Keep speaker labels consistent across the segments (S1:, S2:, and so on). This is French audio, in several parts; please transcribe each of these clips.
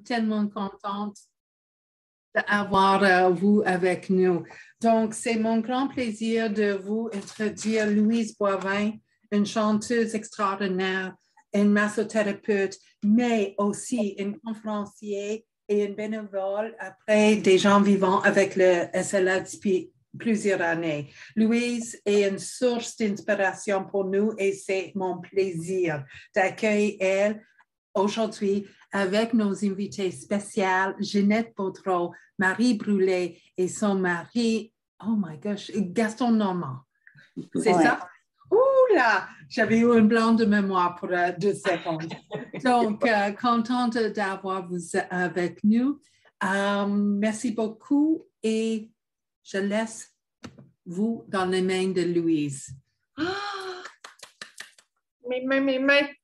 S1: Tellement contente d'avoir vous avec nous. Donc, c'est mon grand plaisir de vous introduire Louise Boivin, une chanteuse extraordinaire, une massothérapeute, mais aussi une conférencière et une bénévole après des gens vivant avec le SLA depuis plusieurs années. Louise est une source d'inspiration pour nous et c'est mon plaisir d'accueillir elle aujourd'hui avec nos invités spéciales, Ginette Baudreau, Marie Brûlé et son mari, oh my gosh, Gaston Normand. C'est ça? Ouh là, j'avais eu un blanc de mémoire pour 2 secondes. Donc, contente d'avoir vous avec nous. Merci beaucoup et je laisse vous dans les mains de Louise.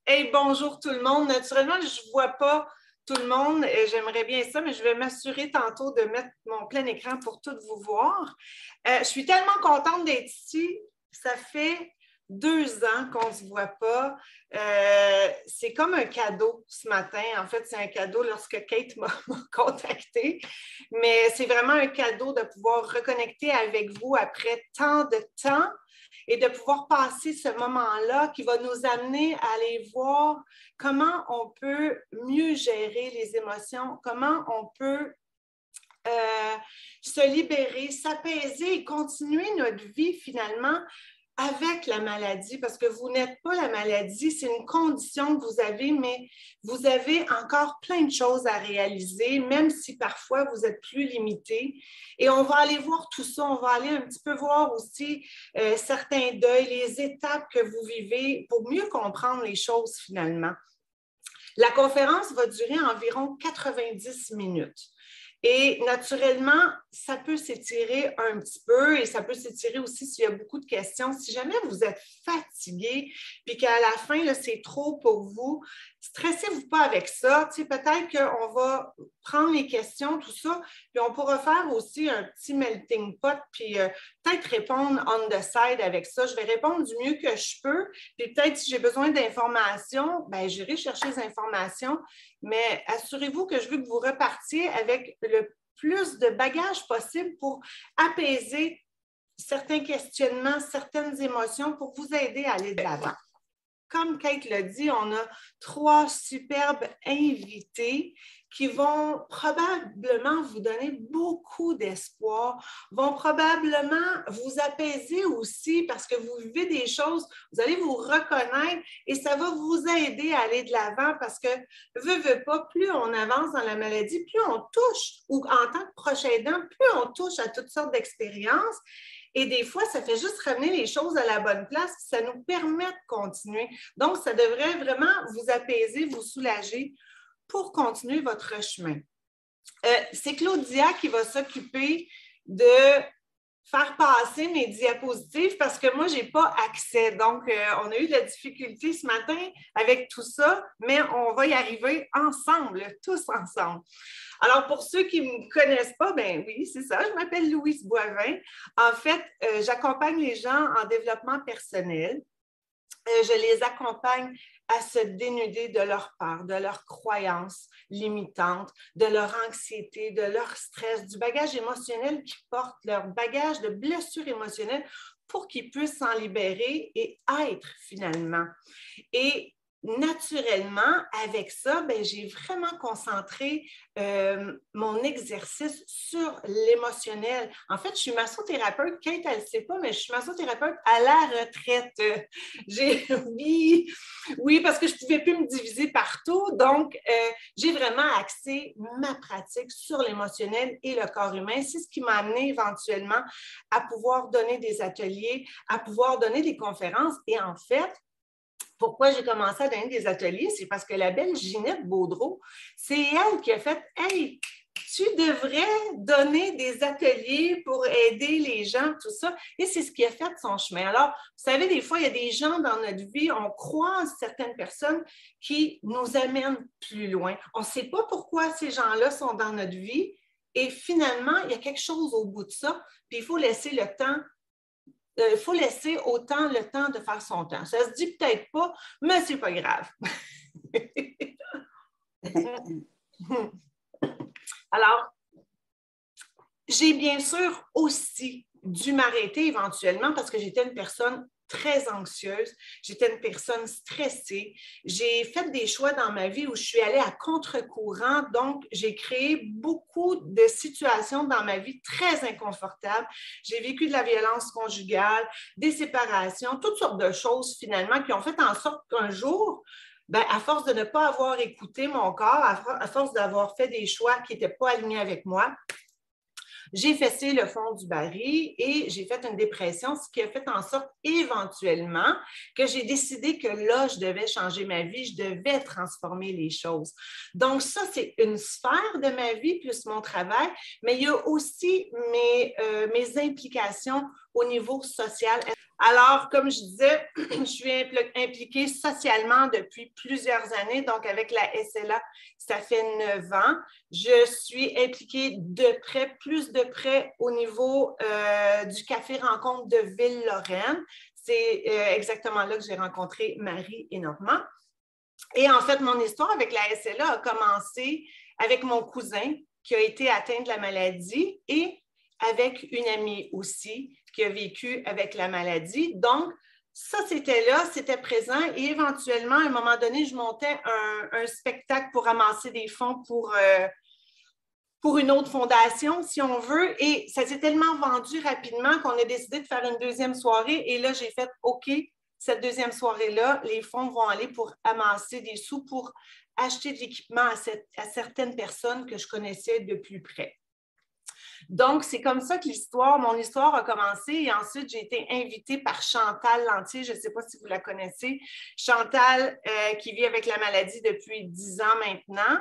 S2: Hey, bonjour tout le monde. Naturellement, je ne vois pas tout le monde. J'aimerais bien ça, mais je vais m'assurer tantôt de mettre mon plein écran pour tout vous voir. Je suis tellement contente d'être ici. Ça fait 2 ans qu'on ne se voit pas. C'est comme un cadeau ce matin. En fait, c'est un cadeau lorsque Kate m'a contactée. Mais c'est vraiment un cadeau de pouvoir reconnecter avec vous après tant de temps et de pouvoir passer ce moment-là qui va nous amener à aller voir comment on peut mieux gérer les émotions, comment on peut se libérer, s'apaiser et continuer notre vie finalement avec la maladie, parce que vous n'êtes pas la maladie, c'est une condition que vous avez, mais vous avez encore plein de choses à réaliser, même si parfois vous êtes plus limité. Et on va aller voir tout ça, on va aller un petit peu voir aussi certains deuils, les étapes que vous vivez pour mieux comprendre les choses finalement. La conférence va durer environ 90 minutes. Et naturellement, ça peut s'étirer un petit peu et ça peut s'étirer aussi s'il y a beaucoup de questions. Si jamais vous êtes fatigué puis qu'à la fin, c'est trop pour vous, stressez-vous pas avec ça. Tu sais, peut-être qu'on va prendre les questions, tout ça, puis on pourra faire aussi un petit melting pot puis peut-être répondre on the side avec ça. Je vais répondre du mieux que je peux. Puis peut-être si j'ai besoin d'informations, bien, j'irai chercher les informations. Mais assurez-vous que je veux que vous repartiez avec le plus de bagages possible pour apaiser certains questionnements, certaines émotions pour vous aider à aller de l'avant. Comme Kate l'a dit, on a 3 superbes invités qui vont probablement vous donner beaucoup d'espoir, vont probablement vous apaiser aussi parce que vous vivez des choses, vous allez vous reconnaître et ça va vous aider à aller de l'avant parce que, veut pas, plus on avance dans la maladie, plus on touche, ou en tant que proche aidant, plus on touche à toutes sortes d'expériences. Et des fois, ça fait juste ramener les choses à la bonne place, ça nous permet de continuer. Donc, ça devrait vraiment vous apaiser, vous soulager pour continuer votre chemin. C'est Claudia qui va s'occuper de faire passer mes diapositives parce que moi, je n'ai pas accès. Donc, on a eu de la difficulté ce matin avec tout ça, mais on va y arriver ensemble, tous ensemble. Alors, pour ceux qui ne me connaissent pas, bien oui, c'est ça, je m'appelle Louise Boivin. En fait, j'accompagne les gens en développement personnel. Je les accompagne à se dénuder de leur peur, de leurs croyances limitantes, de leur anxiété, de leur stress, du bagage émotionnel qu'ils portent, leur bagage de blessures émotionnelles pour qu'ils puissent s'en libérer et être finalement. Et naturellement, avec ça, bien, j'ai vraiment concentré mon exercice sur l'émotionnel. En fait, je suis massothérapeute. Kate, elle ne sait pas, mais je suis massothérapeute à la retraite. Oui, parce que je ne pouvais plus me diviser partout. Donc, j'ai vraiment axé ma pratique sur l'émotionnel et le corps humain. C'est ce qui m'a amené éventuellement à pouvoir donner des ateliers, à pouvoir donner des conférences. Et en fait, pourquoi j'ai commencé à donner des ateliers? C'est parce que la belle Ginette Baudreau, c'est elle qui a fait « Hey, tu devrais donner des ateliers pour aider les gens, tout ça. » Et c'est ce qui a fait son chemin. Alors, vous savez, des fois, il y a des gens dans notre vie, on croise certaines personnes qui nous amènent plus loin. On ne sait pas pourquoi ces gens-là sont dans notre vie et finalement, il y a quelque chose au bout de ça, puis il faut laisser le temps. Il faut laisser autant le temps de faire son temps. Ça se dit peut-être pas, mais c'est pas grave. Alors, j'ai bien sûr aussi dû m'arrêter éventuellement parce que j'étais une personne très anxieuse, j'étais une personne stressée. J'ai fait des choix dans ma vie où je suis allée à contre-courant, donc j'ai créé beaucoup de situations dans ma vie très inconfortables. J'ai vécu de la violence conjugale, des séparations, toutes sortes de choses finalement qui ont fait en sorte qu'un jour, ben, à force de ne pas avoir écouté mon corps, à force d'avoir fait des choix qui n'étaient pas alignés avec moi, j'ai fessé le fond du baril et j'ai fait une dépression, ce qui a fait en sorte éventuellement que j'ai décidé que là, je devais changer ma vie, je devais transformer les choses. Donc ça, c'est une sphère de ma vie plus mon travail, mais il y a aussi mes implications au niveau social. Alors, comme je disais, je suis impliquée socialement depuis plusieurs années, donc avec la SLA, ça fait 9 ans. Je suis impliquée de près, plus de près au niveau du Café Rencontre de Ville-Lorraine. C'est exactement là que j'ai rencontré Marie et Normand. Et en fait, mon histoire avec la SLA a commencé avec mon cousin qui a été atteint de la maladie et avec une amie aussi qui a vécu avec la maladie. Donc, ça, c'était là, c'était présent et éventuellement, à un moment donné, je montais un spectacle pour ramasser des fonds pour une autre fondation, si on veut, et ça s'est tellement vendu rapidement qu'on a décidé de faire une deuxième soirée et là, j'ai fait « OK, cette deuxième soirée-là, les fonds vont aller pour amasser des sous pour acheter de l'équipement à certaines personnes que je connaissais de plus près. » Donc, c'est comme ça que mon histoire a commencé et ensuite, j'ai été invitée par Chantal Lantier, je ne sais pas si vous la connaissez. Chantal, qui vit avec la maladie depuis 10 ans maintenant.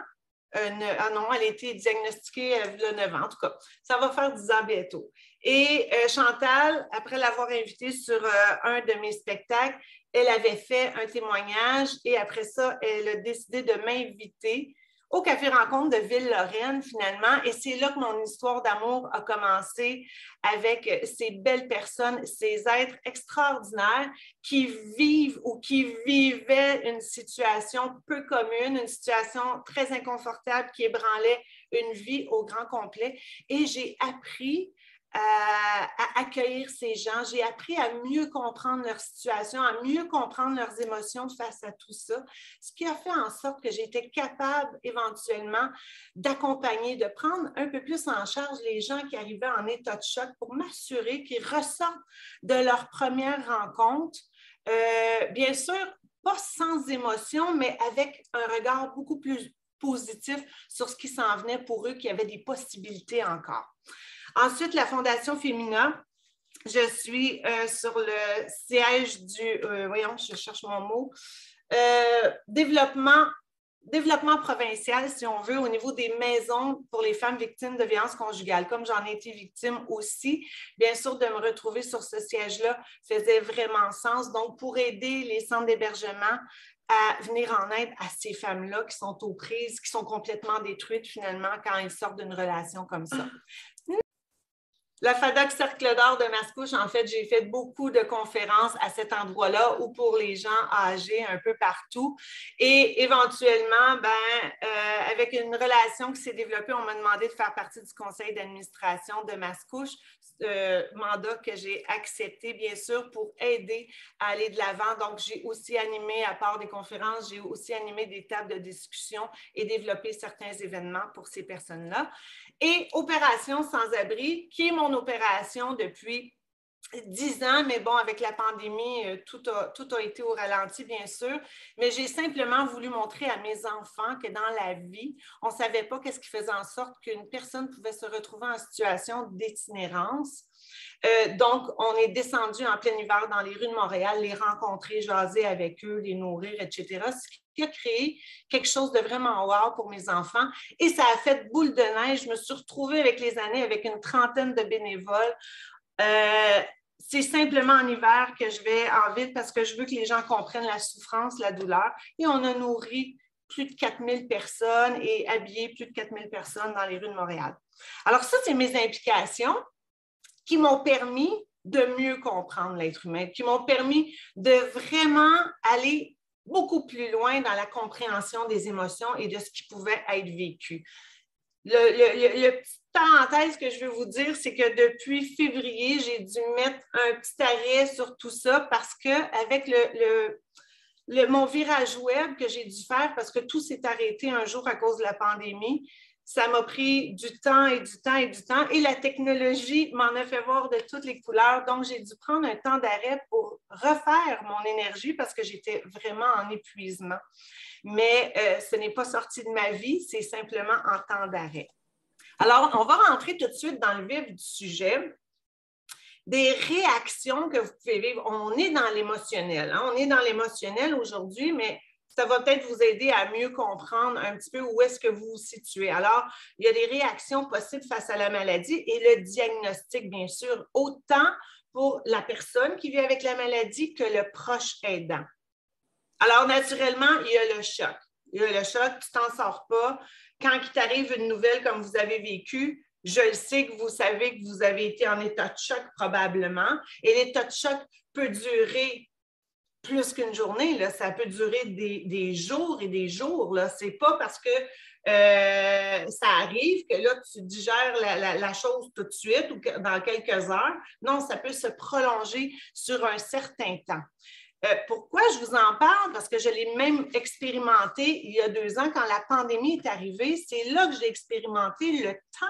S2: Non, elle a été diagnostiquée il y a 9 ans, en tout cas. Ça va faire 10 ans bientôt. Et Chantal, après l'avoir invitée sur un de mes spectacles, elle avait fait un témoignage et après ça, elle a décidé de m'inviter au Café Rencontre de Ville-Lorraine, finalement. Et c'est là que mon histoire d'amour a commencé avec ces belles personnes, ces êtres extraordinaires qui vivent ou qui vivaient une situation peu commune, une situation très inconfortable qui ébranlait une vie au grand complet. Et j'ai appris à accueillir ces gens. J'ai appris à mieux comprendre leur situation, à mieux comprendre leurs émotions face à tout ça, ce qui a fait en sorte que j'ai été capable éventuellement d'accompagner, de prendre un peu plus en charge les gens qui arrivaient en état de choc pour m'assurer qu'ils ressortent de leur première rencontre. Bien sûr, pas sans émotion, mais avec un regard beaucoup plus positif sur ce qui s'en venait pour eux, qui avaient des possibilités encore. Ensuite, la Fondation Femina, je suis sur le siège du, voyons, je cherche mon mot, développement provincial, si on veut, au niveau des maisons pour les femmes victimes de violences conjugales. Comme j'en ai été victime aussi, bien sûr, de me retrouver sur ce siège-là faisait vraiment sens. Donc, pour aider les centres d'hébergement à venir en aide à ces femmes-là qui sont aux prises, qui sont complètement détruites finalement quand ils sortent d'une relation comme ça. La FADOC Cercle d'Or de Mascouche, en fait, j'ai fait beaucoup de conférences à cet endroit-là ou pour les gens âgés un peu partout. Et éventuellement, avec une relation qui s'est développée, on m'a demandé de faire partie du conseil d'administration de Mascouche, mandat que j'ai accepté, bien sûr, pour aider à aller de l'avant. Donc, j'ai aussi animé, à part des conférences, j'ai aussi animé des tables de discussion et développé certains événements pour ces personnes-là. Et Opération Sans-Abri, qui est mon opération depuis 10 ans, mais bon, avec la pandémie, tout a été au ralenti, bien sûr. Mais j'ai simplement voulu montrer à mes enfants que dans la vie, on ne savait pas qu'est-ce qui faisait en sorte qu'une personne pouvait se retrouver en situation d'itinérance. Donc, on est descendu en plein hiver dans les rues de Montréal, les rencontrer, jaser avec eux, les nourrir, etc., ce qui a créé quelque chose de vraiment wow pour mes enfants. Et ça a fait boule de neige. Je me suis retrouvée avec les années avec une trentaine de bénévoles. C'est simplement en hiver que je vais en ville parce que je veux que les gens comprennent la souffrance, la douleur. Et on a nourri plus de 4000 personnes et habillé plus de 4000 personnes dans les rues de Montréal. Alors ça, c'est mes implications qui m'ont permis de mieux comprendre l'être humain, qui m'ont permis de vraiment aller beaucoup plus loin dans la compréhension des émotions et de ce qui pouvait être vécu. Le petit parenthèse que je veux vous dire, c'est que depuis février, j'ai dû mettre un petit arrêt sur tout ça parce qu'avec mon virage web que j'ai dû faire, parce que tout s'est arrêté un jour à cause de la pandémie, ça m'a pris du temps et du temps et du temps. Et la technologie m'en a fait voir de toutes les couleurs. Donc, j'ai dû prendre un temps d'arrêt pour refaire mon énergie parce que j'étais vraiment en épuisement. Mais ce n'est pas sorti de ma vie, c'est simplement en temps d'arrêt. Alors, on va rentrer tout de suite dans le vif du sujet. Des réactions que vous pouvez vivre. On est dans l'émotionnel. Hein? On est dans l'émotionnel aujourd'hui, mais ça va peut-être vous aider à mieux comprendre un petit peu où est-ce que vous vous situez. Alors, il y a des réactions possibles face à la maladie et le diagnostic, bien sûr, autant pour la personne qui vit avec la maladie que le proche aidant. Alors, naturellement, il y a le choc. Il y a le choc, tu ne t'en sors pas. Quand il t'arrive une nouvelle comme vous avez vécu, je le sais que vous savez que vous avez été en état de choc probablement. Et l'état de choc peut durer plus qu'une journée, là, ça peut durer des jours et des jours. Ce n'est pas parce que ça arrive que là, tu digères la chose tout de suite ou dans quelques heures. Non, ça peut se prolonger sur un certain temps. Pourquoi je vous en parle? Parce que je l'ai même expérimenté il y a 2 ans quand la pandémie est arrivée. C'est là que j'ai expérimenté le temps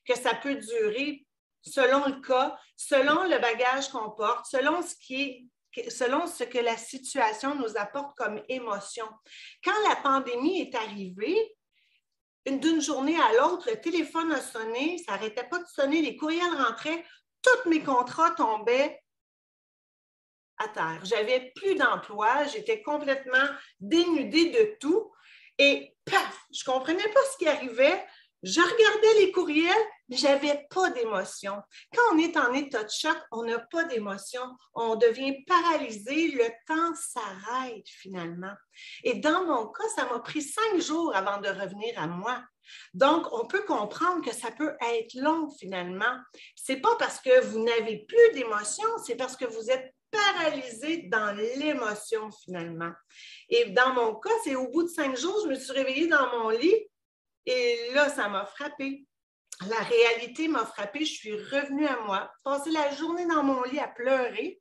S2: que ça peut durer selon le cas, selon le bagage qu'on porte, selon ce que la situation nous apporte comme émotion. Quand la pandémie est arrivée, d'une journée à l'autre, le téléphone a sonné, ça n'arrêtait pas de sonner, les courriels rentraient, tous mes contrats tombaient à terre. J'avais plus d'emploi, j'étais complètement dénudée de tout et paf, je ne comprenais pas ce qui arrivait. Je regardais les courriels, mais je n'avais pas d'émotion. Quand on est en état de choc, on n'a pas d'émotion. On devient paralysé. Le temps s'arrête finalement. Et dans mon cas, ça m'a pris 5 jours avant de revenir à moi. Donc, on peut comprendre que ça peut être long finalement. Ce n'est pas parce que vous n'avez plus d'émotion, c'est parce que vous êtes paralysé dans l'émotion finalement. Et dans mon cas, c'est au bout de 5 jours, je me suis réveillée dans mon lit. Et là, ça m'a frappée. La réalité m'a frappée. Je suis revenue à moi, passer la journée dans mon lit à pleurer,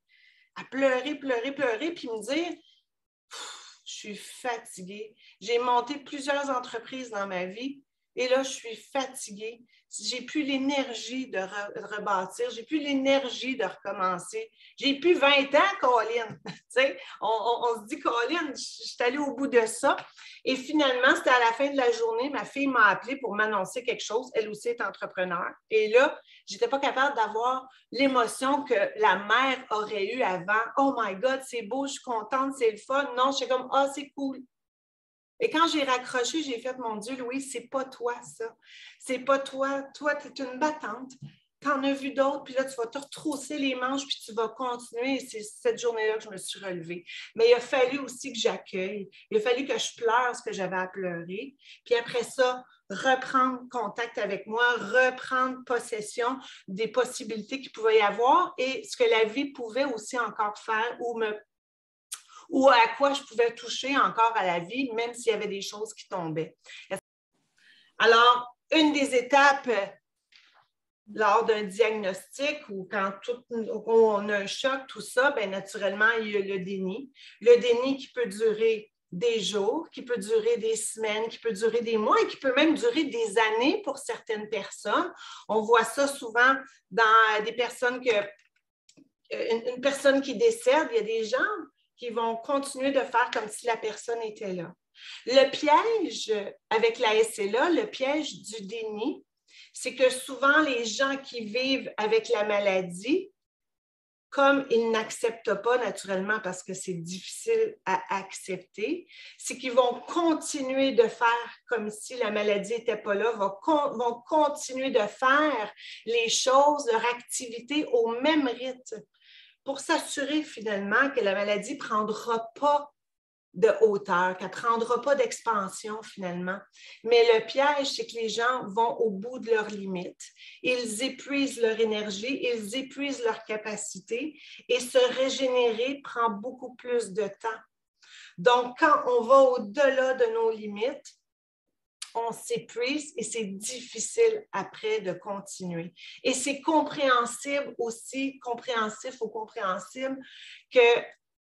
S2: pleurer, puis me dire, je suis fatiguée. J'ai monté plusieurs entreprises dans ma vie et là, je suis fatiguée. J'ai plus l'énergie de rebâtir, j'ai plus l'énergie de recommencer. J'ai plus 20 ans, Colline. on se dit, Colline, je suis allée au bout de ça. Et finalement, c'était à la fin de la journée, ma fille m'a appelée pour m'annoncer quelque chose. Elle aussi est entrepreneur. Et là, je n'étais pas capable d'avoir l'émotion que la mère aurait eue avant. Oh my God, c'est beau, je suis contente, c'est le fun. Non, je suis comme, ah, c'est cool. Et quand j'ai raccroché, j'ai fait, mon Dieu, Louise, c'est pas toi, ça. C'est pas toi. Toi, tu es une battante. Tu en as vu d'autres, puis là, tu vas te retrousser les manches, puis tu vas continuer. Et c'est cette journée-là que je me suis relevée. Mais il a fallu aussi que j'accueille. Il a fallu que je pleure ce que j'avais à pleurer. Puis après ça, reprendre contact avec moi, reprendre possession des possibilités qu'il pouvait y avoir et ce que la vie pouvait aussi encore faire ou à quoi je pouvais toucher encore à la vie, même s'il y avait des choses qui tombaient. Alors, une des étapes lors d'un diagnostic ou quand on a un choc, tout ça, bien, naturellement, il y a le déni. Le déni qui peut durer des jours, qui peut durer des semaines, qui peut durer des mois et qui peut même durer des années pour certaines personnes. On voit ça souvent dans des personnes une personne qui décède, il y a des gens qui vont continuer de faire comme si la personne était là. Le piège avec la SLA, le piège du déni, c'est que souvent les gens qui vivent avec la maladie, comme ils n'acceptent pas naturellement parce que c'est difficile à accepter, c'est qu'ils vont continuer de faire comme si la maladie n'était pas là, vont continuer de faire les choses, leur activité au même rythme, pour s'assurer finalement que la maladie ne prendra pas de hauteur, qu'elle ne prendra pas d'expansion finalement. Mais le piège, c'est que les gens vont au bout de leurs limites. Ils épuisent leur énergie, ils épuisent leur capacité et se régénérer prend beaucoup plus de temps. Donc, quand on va au-delà de nos limites, on s'épuise et c'est difficile après de continuer. Et c'est compréhensible aussi, compréhensif ou compréhensible, que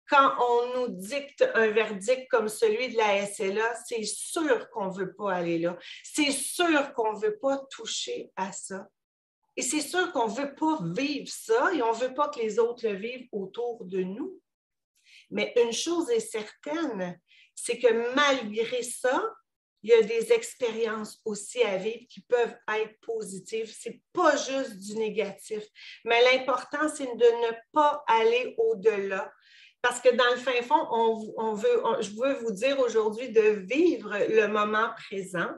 S2: quand on nous dicte un verdict comme celui de la SLA, c'est sûr qu'on ne veut pas aller là. C'est sûr qu'on ne veut pas toucher à ça. Et c'est sûr qu'on ne veut pas vivre ça et on ne veut pas que les autres le vivent autour de nous. Mais une chose est certaine, c'est que malgré ça, il y a des expériences aussi à vivre qui peuvent être positives. Ce n'est pas juste du négatif. Mais l'important, c'est de ne pas aller au-delà. Parce que dans le fin fond, je veux vous dire aujourd'hui de vivre le moment présent.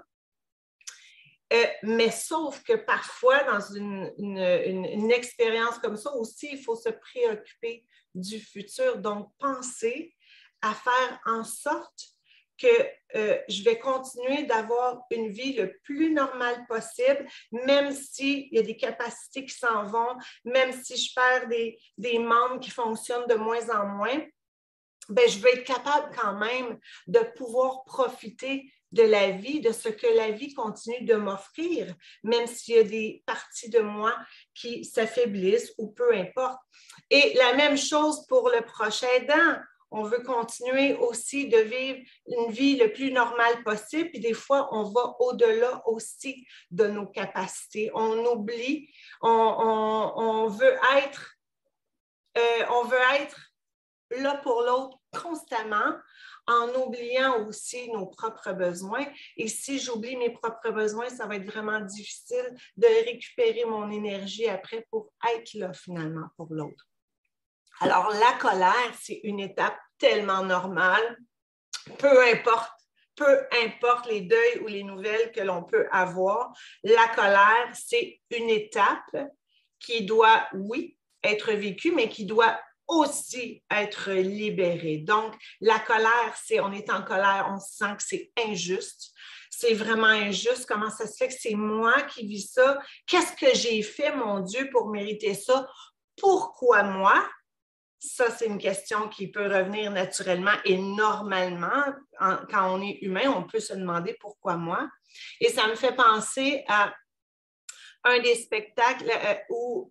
S2: Mais sauf que parfois, dans une expérience comme ça aussi, il faut se préoccuper du futur. Donc, penser à faire en sorte que je vais continuer d'avoir une vie le plus normale possible, même s'il y a des capacités qui s'en vont, même si je perds des membres qui fonctionnent de moins en moins, bien, je vais être capable quand même de pouvoir profiter de la vie, de ce que la vie continue de m'offrir, même s'il y a des parties de moi qui s'affaiblissent ou peu importe. Et la même chose pour le prochain aidant. On veut continuer aussi de vivre une vie le plus normale possible, puis des fois, on va au-delà aussi de nos capacités. On oublie, on veut être là pour l'autre constamment, en oubliant aussi nos propres besoins. Et si j'oublie mes propres besoins, ça va être vraiment difficile de récupérer mon énergie après pour être là finalement pour l'autre. Alors, la colère, c'est une étape tellement normale, peu importe les deuils ou les nouvelles que l'on peut avoir. La colère, c'est une étape qui doit, oui, être vécue, mais qui doit aussi être libérée. Donc, la colère, on est en colère, on sent que c'est injuste. C'est vraiment injuste. Comment ça se fait que c'est moi qui vis ça? Qu'est-ce que j'ai fait, mon Dieu, pour mériter ça? Pourquoi moi? Ça, c'est une question qui peut revenir naturellement et normalement. Quand on est humain, on peut se demander pourquoi moi. Et ça me fait penser à un des spectacles où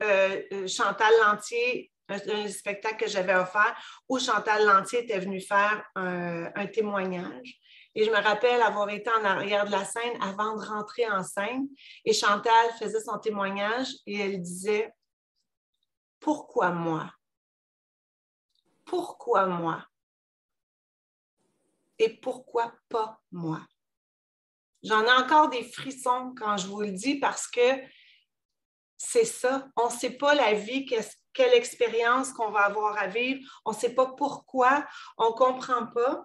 S2: Chantal Lantier, un spectacle que j'avais offert, où Chantal Lantier était venue faire un témoignage. Et je me rappelle avoir été en arrière de la scène avant de rentrer en scène. Et Chantal faisait son témoignage et elle disait « Pourquoi moi? Pourquoi moi? Et pourquoi pas moi? » J'en ai encore des frissons quand je vous le dis parce que c'est ça. On ne sait pas la vie, quelle expérience qu'on va avoir à vivre. On ne sait pas pourquoi, on ne comprend pas.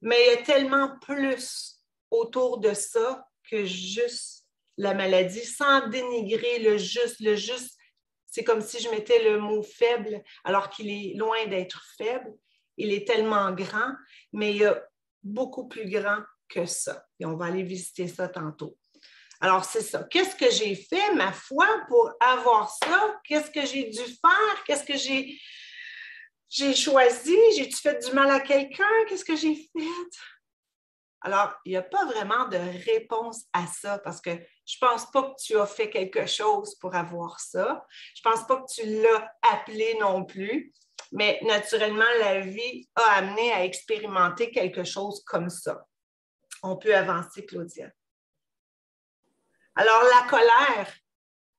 S2: Mais il y a tellement plus autour de ça que juste la maladie, sans dénigrer le juste. Le juste, c'est comme si je mettais le mot faible, alors qu'il est loin d'être faible. Il est tellement grand, mais il y a beaucoup plus grand que ça. Et on va aller visiter ça tantôt. Alors, c'est ça. Qu'est-ce que j'ai fait, ma foi, pour avoir ça? Qu'est-ce que j'ai dû faire? Qu'est-ce que j'ai choisi? J'ai-tu fait du mal à quelqu'un? Qu'est-ce que j'ai fait? Alors, il n'y a pas vraiment de réponse à ça parce que je ne pense pas que tu as fait quelque chose pour avoir ça. Je ne pense pas que tu l'as appelé non plus. Mais naturellement, la vie a amené à expérimenter quelque chose comme ça. On peut avancer, Claudia. Alors, la colère,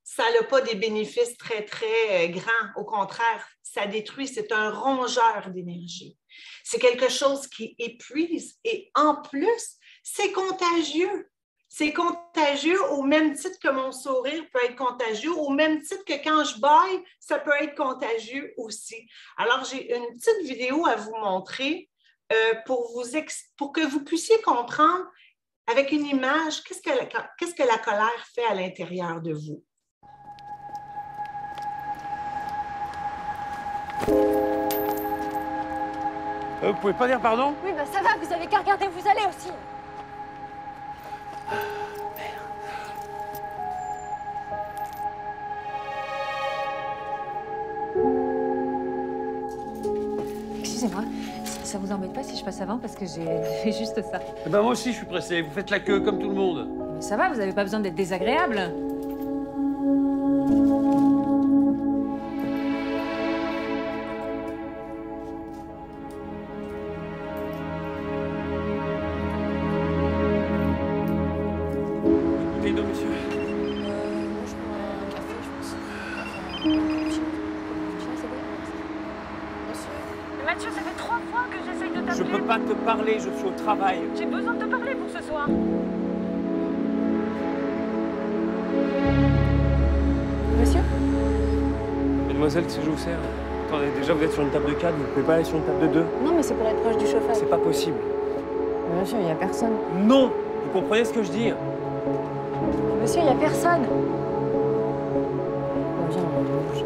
S2: ça n'a pas des bénéfices très, très grands. Au contraire, ça détruit. C'est un rongeur d'énergie. C'est quelque chose qui épuise et en plus, c'est contagieux. C'est contagieux au même titre que mon sourire peut être contagieux, au même titre que quand je baille, ça peut être contagieux aussi. Alors, j'ai une petite vidéo à vous montrer pour que vous puissiez comprendre avec une image qu'est-ce que la colère fait à l'intérieur de vous.
S3: Vous pouvez pas dire pardon?
S4: Oui, bah ça va, vous avez qu'à regarder où vous allez aussi.
S5: Excusez-moi,
S4: ça vous embête pas si je passe avant parce que j'ai juste ça.
S3: Eh ben moi aussi, je suis pressé. Vous faites la queue comme tout le monde.
S4: Mais ça va, vous avez pas besoin d'être désagréable.
S3: Bouteille d'eau, monsieur.
S4: Moi, je prends un café, je pense. Enfin, un cappuccino. Mais Mathieu, ça fait 3 fois que j'essaye de t'appeler.
S3: Je peux pas te parler, je suis au travail.
S4: J'ai besoin de te parler pour ce soir. Monsieur?
S3: Mademoiselle, qu'est-ce que je vous sers? Attendez, déjà vous êtes sur une table de 4, vous pouvez pas aller sur une table de 2?
S4: Non, mais c'est pour être proche du chauffage.
S3: C'est pas possible.
S4: Mais monsieur, il y a personne.
S3: Non! Vous comprenez ce que je dis?
S4: Mais monsieur, il y a personne. Bon, viens, on va bouger.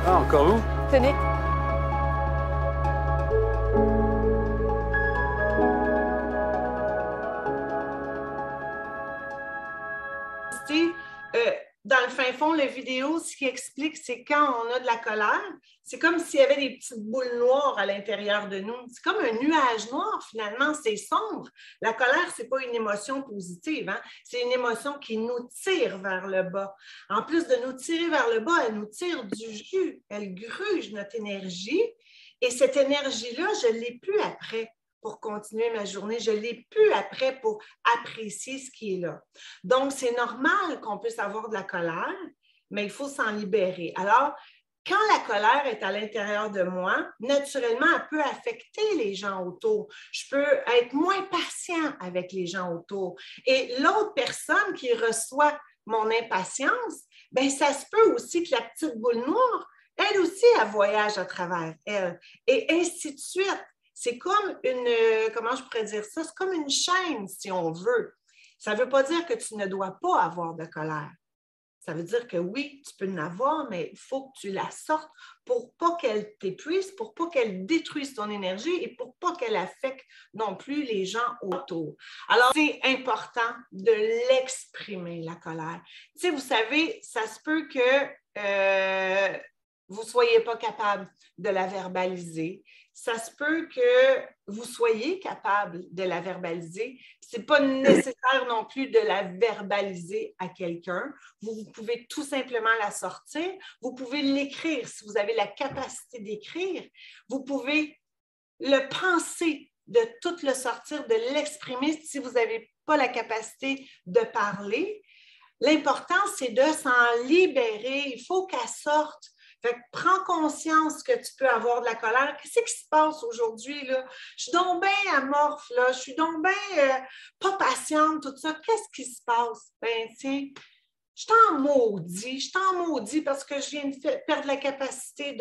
S3: Ah, encore vous?
S4: Tenez.
S2: Dans le fin fond, la vidéo, ce qui explique, c'est quand on a de la colère, c'est comme s'il y avait des petites boules noires à l'intérieur de nous. C'est comme un nuage noir, finalement, c'est sombre. La colère, ce n'est pas une émotion positive, hein? C'est une émotion qui nous tire vers le bas. En plus de nous tirer vers le bas, elle nous tire du jus, elle gruge notre énergie. Et cette énergie-là, je ne l'ai plus après pour continuer ma journée. Je ne l'ai plus après pour apprécier ce qui est là. Donc, c'est normal qu'on puisse avoir de la colère, mais il faut s'en libérer. Alors, quand la colère est à l'intérieur de moi, naturellement, elle peut affecter les gens autour. Je peux être moins patient avec les gens autour. Et l'autre personne qui reçoit mon impatience, bien, ça se peut aussi que la petite boule noire, elle aussi, elle voyage à travers elle. Et ainsi de suite. C'est comme une, comment je pourrais dire ça? C'est comme une chaîne, si on veut. Ça ne veut pas dire que tu ne dois pas avoir de colère. Ça veut dire que oui, tu peux en avoir, mais il faut que tu la sortes pour pas qu'elle t'épuise, pour pas qu'elle détruise ton énergie et pour pas qu'elle affecte non plus les gens autour. Alors, c'est important de l'exprimer, la colère. Tu sais, vous savez, ça se peut que vous ne soyez pas capable de la verbaliser. Ça se peut que vous soyez capable de la verbaliser. Ce n'est pas nécessaire non plus de la verbaliser à quelqu'un. Vous pouvez tout simplement la sortir. Vous pouvez l'écrire si vous avez la capacité d'écrire. Vous pouvez le penser, de tout le sortir, de l'exprimer si vous n'avez pas la capacité de parler. L'important, c'est de s'en libérer. Il faut qu'elle sorte. Fait que prends conscience que tu peux avoir de la colère. Qu'est-ce qui se passe aujourd'hui, là? Je suis donc bien amorphe, là. Je suis donc bien pas patiente, tout ça. Qu'est-ce qui se passe? Ben, tiens, je t'en maudis parce que je viens de perdre la capacité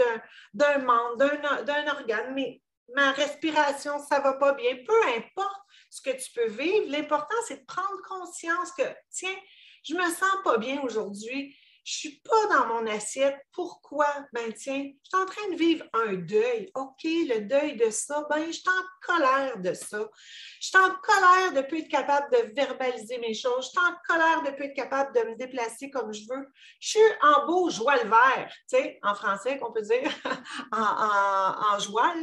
S2: d'un membre, d'un organe, mais ma respiration, ça ne va pas bien. Peu importe ce que tu peux vivre, l'important, c'est de prendre conscience que, tiens, je me sens pas bien aujourd'hui. Je ne suis pas dans mon assiette. Pourquoi? Ben tiens, je suis en train de vivre un deuil. OK, le deuil de ça, ben je suis en colère de ça. Je suis en colère de ne plus être capable de verbaliser mes choses. Je suis en colère de ne plus être capable de me déplacer comme je veux. Je suis en beau joie le vert, tu sais, en français qu'on peut dire, en joie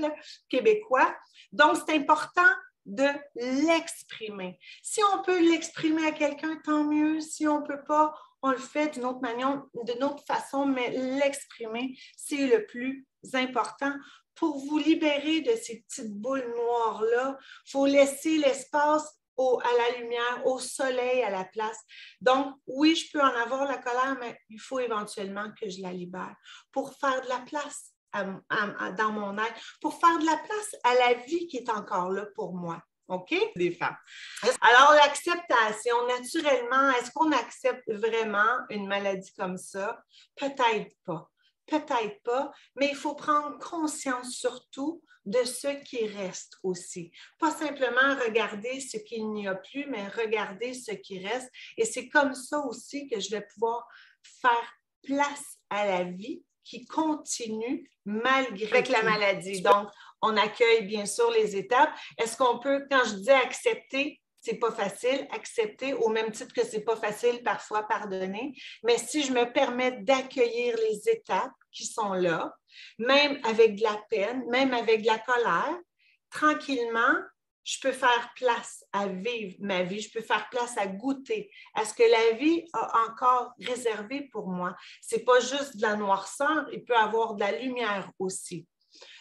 S2: québécois. Donc, c'est important de l'exprimer. Si on peut l'exprimer à quelqu'un, tant mieux. Si on ne peut pas, on le fait d'une autre manière, d'une autre façon, mais l'exprimer, c'est le plus important. Pour vous libérer de ces petites boules noires-là, il faut laisser l'espace à la lumière, au soleil, à la place. Donc, oui, je peux en avoir la colère, mais il faut éventuellement que je la libère pour faire de la place dans mon être, pour faire de la place à la vie qui est encore là pour moi. OK? Des femmes. Alors, l'acceptation, naturellement, est-ce qu'on accepte vraiment une maladie comme ça? Peut-être pas. Peut-être pas, mais il faut prendre conscience surtout de ce qui reste aussi. Pas simplement regarder ce qu'il n'y a plus, mais regarder ce qui reste. Et c'est comme ça aussi que je vais pouvoir faire place à la vie qui continue malgré la maladie. Donc, on accueille bien sûr les étapes. Est-ce qu'on peut, quand je dis accepter, c'est pas facile, accepter au même titre que c'est pas facile parfois pardonner, mais si je me permets d'accueillir les étapes qui sont là, même avec de la peine, même avec de la colère, tranquillement, je peux faire place à vivre ma vie, je peux faire place à goûter à ce que la vie a encore réservé pour moi. C'est pas juste de la noirceur, il peut y avoir de la lumière aussi.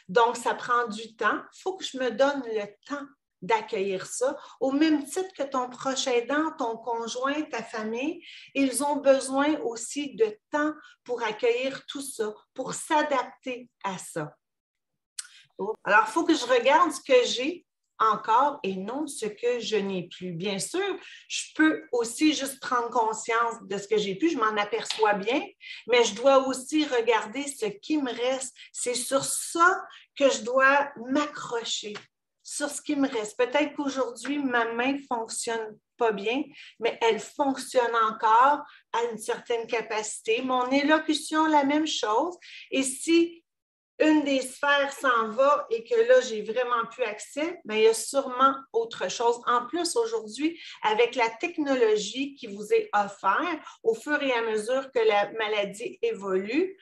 S2: Donc, ça prend du temps. Il faut que je me donne le temps d'accueillir ça. Au même titre que ton proche aidant, ton conjoint, ta famille, ils ont besoin aussi de temps pour accueillir tout ça, pour s'adapter à ça. Alors, il faut que je regarde ce que j'ai encore et non ce que je n'ai plus. Bien sûr, je peux aussi juste prendre conscience de ce que j'ai plus, je m'en aperçois bien, mais je dois aussi regarder ce qui me reste. C'est sur ça que je dois m'accrocher, sur ce qui me reste. Peut-être qu'aujourd'hui, ma main ne fonctionne pas bien, mais elle fonctionne encore à une certaine capacité. Mon élocution, la même chose. Et si une des sphères s'en va et que là, j'ai vraiment plus accès, bien, il y a sûrement autre chose. En plus, aujourd'hui, avec la technologie qui vous est offerte, au fur et à mesure que la maladie évolue,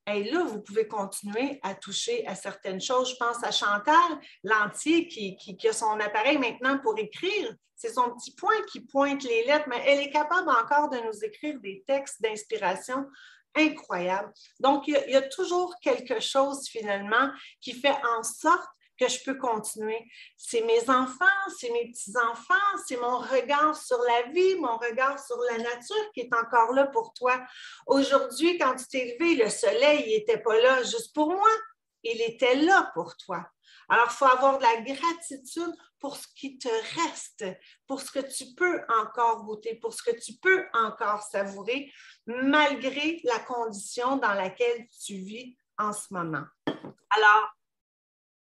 S2: et là, vous pouvez continuer à toucher à certaines choses. Je pense à Chantal Lantier qui a son appareil maintenant pour écrire. C'est son petit point qui pointe les lettres, mais elle est capable encore de nous écrire des textes d'inspiration incroyables. Donc, il y a toujours quelque chose finalement qui fait en sorte que je peux continuer. C'est mes enfants, c'est mes petits-enfants, c'est mon regard sur la vie, mon regard sur la nature qui est encore là pour toi. Aujourd'hui, quand tu t'es levé, le soleil n'était pas là juste pour moi, il était là pour toi. Alors, il faut avoir de la gratitude pour ce qui te reste, pour ce que tu peux encore goûter, pour ce que tu peux encore savourer, malgré la condition dans laquelle tu vis en ce moment. Alors,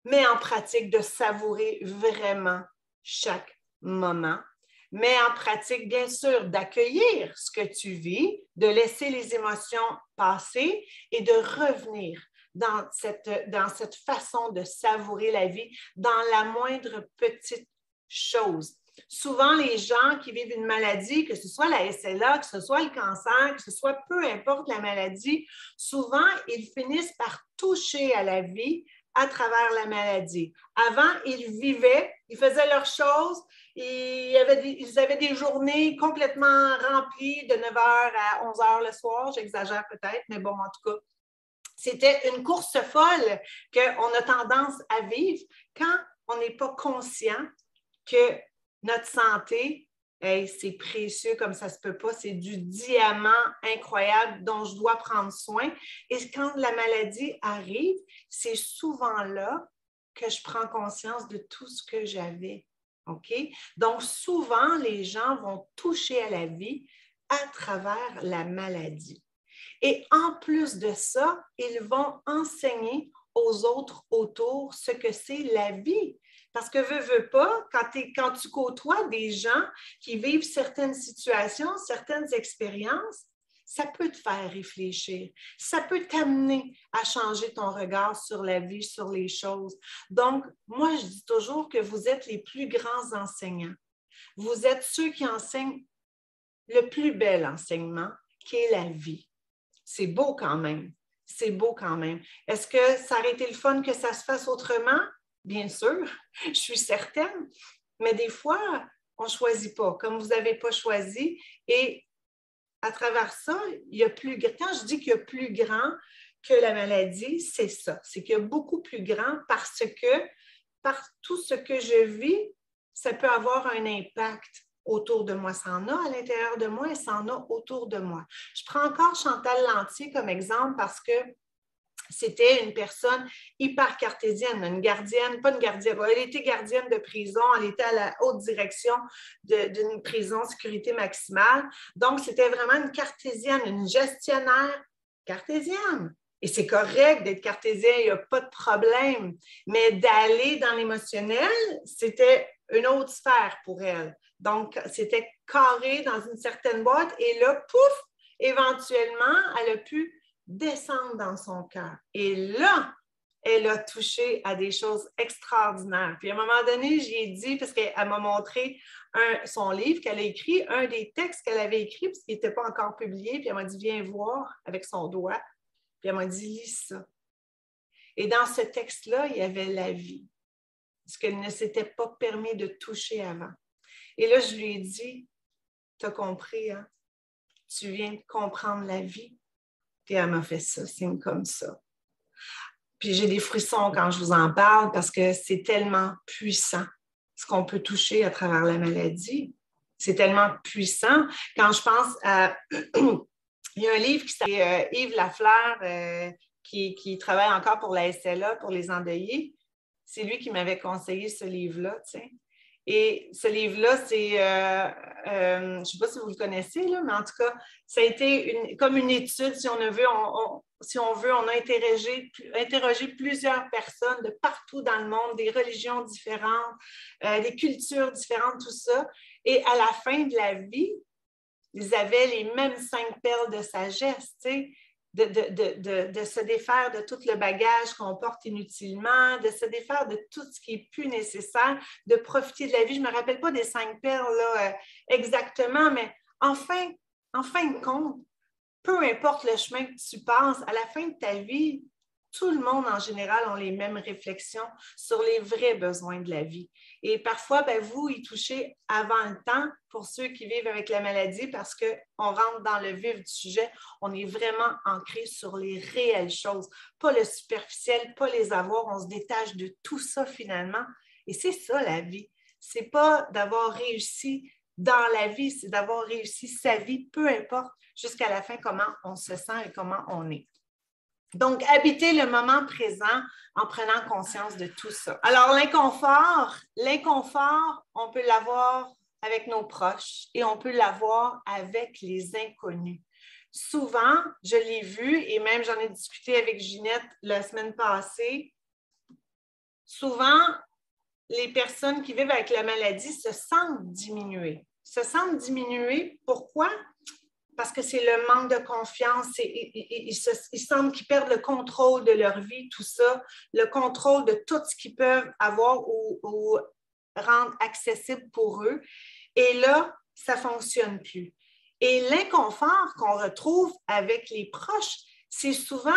S2: mets en pratique de savourer vraiment chaque moment. Mets en pratique, bien sûr, d'accueillir ce que tu vis, de laisser les émotions passer et de revenir dans cette façon de savourer la vie, dans la moindre petite chose. Souvent, les gens qui vivent une maladie, que ce soit la SLA, que ce soit le cancer, que ce soit peu importe la maladie, souvent, ils finissent par toucher à la vie à travers la maladie. Avant, ils vivaient, ils faisaient leurs choses, ils avaient des journées complètement remplies de 9h à 11h le soir, j'exagère peut-être, mais bon, en tout cas, c'était une course folle qu'on a tendance à vivre quand on n'est pas conscient que notre santé, hey, c'est précieux comme ça se peut pas, c'est du diamant incroyable dont je dois prendre soin. Et quand la maladie arrive, c'est souvent là que je prends conscience de tout ce que j'avais. OK? Donc, souvent, les gens vont toucher à la vie à travers la maladie. Et en plus de ça, ils vont enseigner aux autres autour ce que c'est la vie. Parce que veux pas, quand tu côtoies des gens qui vivent certaines situations, certaines expériences, ça peut te faire réfléchir. Ça peut t'amener à changer ton regard sur la vie, sur les choses. Donc, moi, je dis toujours que vous êtes les plus grands enseignants. Vous êtes ceux qui enseignent le plus bel enseignement, qui est la vie. C'est beau quand même. C'est beau quand même. Est-ce que ça aurait été le fun que ça se fasse autrement? Bien sûr, je suis certaine. Mais des fois, on ne choisit pas, comme vous n'avez pas choisi. Et à travers ça, il y a plus grand. Quand je dis qu'il y a plus grand que la maladie, c'est ça. C'est qu'il y a beaucoup plus grand parce que par tout ce que je vis, ça peut avoir un impact autour de moi. Ça en a à l'intérieur de moi et ça en a autour de moi. Je prends encore Chantal Lantier comme exemple parce que C'était une personne hyper cartésienne, une gardienne, pas une gardienne, elle était gardienne de prison, elle était à la haute direction d'une prison sécurité maximale. Donc, c'était vraiment une cartésienne, une gestionnaire cartésienne. Et c'est correct d'être cartésien, il n'y a pas de problème. Mais d'aller dans l'émotionnel, c'était une autre sphère pour elle. Donc, c'était carré dans une certaine boîte et là, pouf, éventuellement, elle a pu descendre dans son cœur. Et là, elle a touché à des choses extraordinaires. Puis à un moment donné, j'y ai dit, parce qu'elle m'a montré son livre qu'elle a écrit, un des textes qu'elle avait écrit, parce qu'il n'était pas encore publié, puis elle m'a dit, viens voir avec son doigt. Puis elle m'a dit, lis ça. Et dans ce texte-là, il y avait la vie, ce qu'elle ne s'était pas permis de toucher avant. Et là, je lui ai dit, tu as compris, hein? Tu viens de comprendre la vie. Puis elle m'a fait ça, signe comme ça. Puis j'ai des frissons quand je vous en parle parce que c'est tellement puissant ce qu'on peut toucher à travers la maladie. C'est tellement puissant. Quand je pense à... Il y a un livre qui s'appelle Yves Lafleur qui travaille encore pour la SLA, pour les endeuillés. C'est lui qui m'avait conseillé ce livre-là, tu sais. Et ce livre-là, c'est, je ne sais pas si vous le connaissez, là, mais en tout cas, ça a été comme une étude, si on veut, on a interrogé plusieurs personnes de partout dans le monde, des religions différentes, des cultures différentes, tout ça. Et à la fin de la vie, ils avaient les mêmes 5 perles de sagesse, tu sais. De se défaire de tout le bagage qu'on porte inutilement, de se défaire de tout ce qui n'est plus nécessaire, de profiter de la vie. Je ne me rappelle pas des 5 perles là, exactement, mais en fin de compte, peu importe le chemin que tu passes, à la fin de ta vie, tout le monde en général a les mêmes réflexions sur les vrais besoins de la vie. Et parfois, vous y touchez avant le temps pour ceux qui vivent avec la maladie parce qu'on rentre dans le vif du sujet. On est vraiment ancré sur les réelles choses, pas le superficiel, pas les avoirs. On se détache de tout ça finalement. Et c'est ça la vie. C'est pas d'avoir réussi dans la vie, c'est d'avoir réussi sa vie, peu importe jusqu'à la fin comment on se sent et comment on est. Donc, habiter le moment présent en prenant conscience de tout ça. Alors, l'inconfort, on peut l'avoir avec nos proches et on peut l'avoir avec les inconnus. Souvent, je l'ai vu et même j'en ai discuté avec Ginette la semaine passée, souvent, les personnes qui vivent avec la maladie se sentent diminuées. Pourquoi? Parce que c'est le manque de confiance, ils semblent qu'ils perdent le contrôle de leur vie, tout ça, le contrôle de tout ce qu'ils peuvent avoir ou rendre accessible pour eux. Et là, ça ne fonctionne plus. Et l'inconfort qu'on retrouve avec les proches, c'est souvent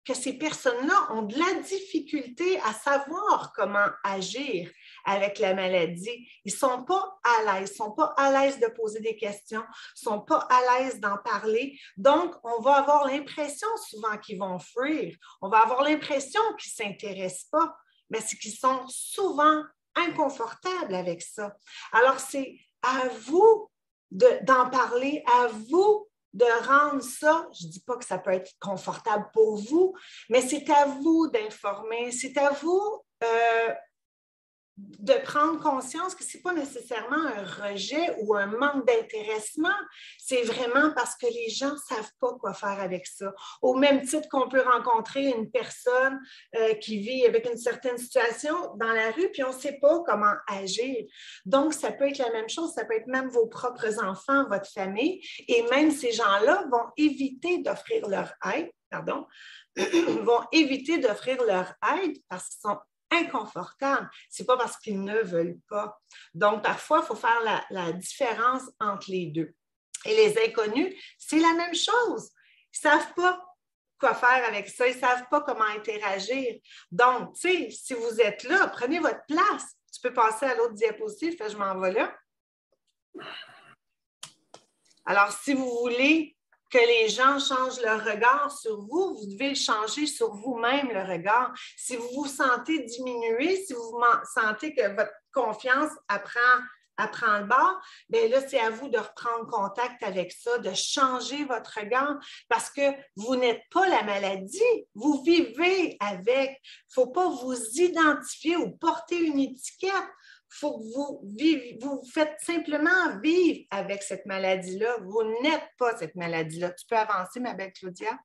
S2: que ces personnes-là ont de la difficulté à savoir comment agir avec la maladie. Ils ne sont pas à l'aise, ils ne sont pas à l'aise de poser des questions, ils ne sont pas à l'aise d'en parler. Donc, on va avoir l'impression souvent qu'ils vont fuir. On va avoir l'impression qu'ils ne s'intéressent pas, mais c'est qu'ils sont souvent inconfortables avec ça. Alors, c'est à vous d'en parler, à vous de rendre ça, je ne dis pas que ça peut être confortable pour vous, mais c'est à vous d'informer, c'est à vous de prendre conscience que ce n'est pas nécessairement un rejet ou un manque d'intéressement, c'est vraiment parce que les gens ne savent pas quoi faire avec ça. Au même titre qu'on peut rencontrer une personne qui vit avec une certaine situation dans la rue, puis on ne sait pas comment agir. Donc, ça peut être la même chose, ça peut être même vos propres enfants, votre famille, et même ces gens-là vont éviter d'offrir leur aide, vont éviter d'offrir leur aide parce qu'ils sont inconfortables. Ce n'est pas parce qu'ils ne veulent pas. Donc, parfois, il faut faire la différence entre les deux. Et les inconnus, c'est la même chose. Ils ne savent pas quoi faire avec ça. Ils ne savent pas comment interagir. Donc, tu sais, si vous êtes là, prenez votre place. Tu peux passer à l'autre diapositive, je m'en vais là. Alors, si vous voulez que les gens changent leur regard sur vous, vous devez le changer sur vous-même, le regard. Si vous vous sentez diminué, si vous sentez que votre confiance apprend prend le bord, bien là, c'est à vous de reprendre contact avec ça, de changer votre regard parce que vous n'êtes pas la maladie, vous vivez avec. Il ne faut pas vous identifier ou porter une étiquette. Il faut que vous faites simplement vivre avec cette maladie-là. Vous n'êtes pas cette maladie-là. Tu peux avancer, ma belle Claudia?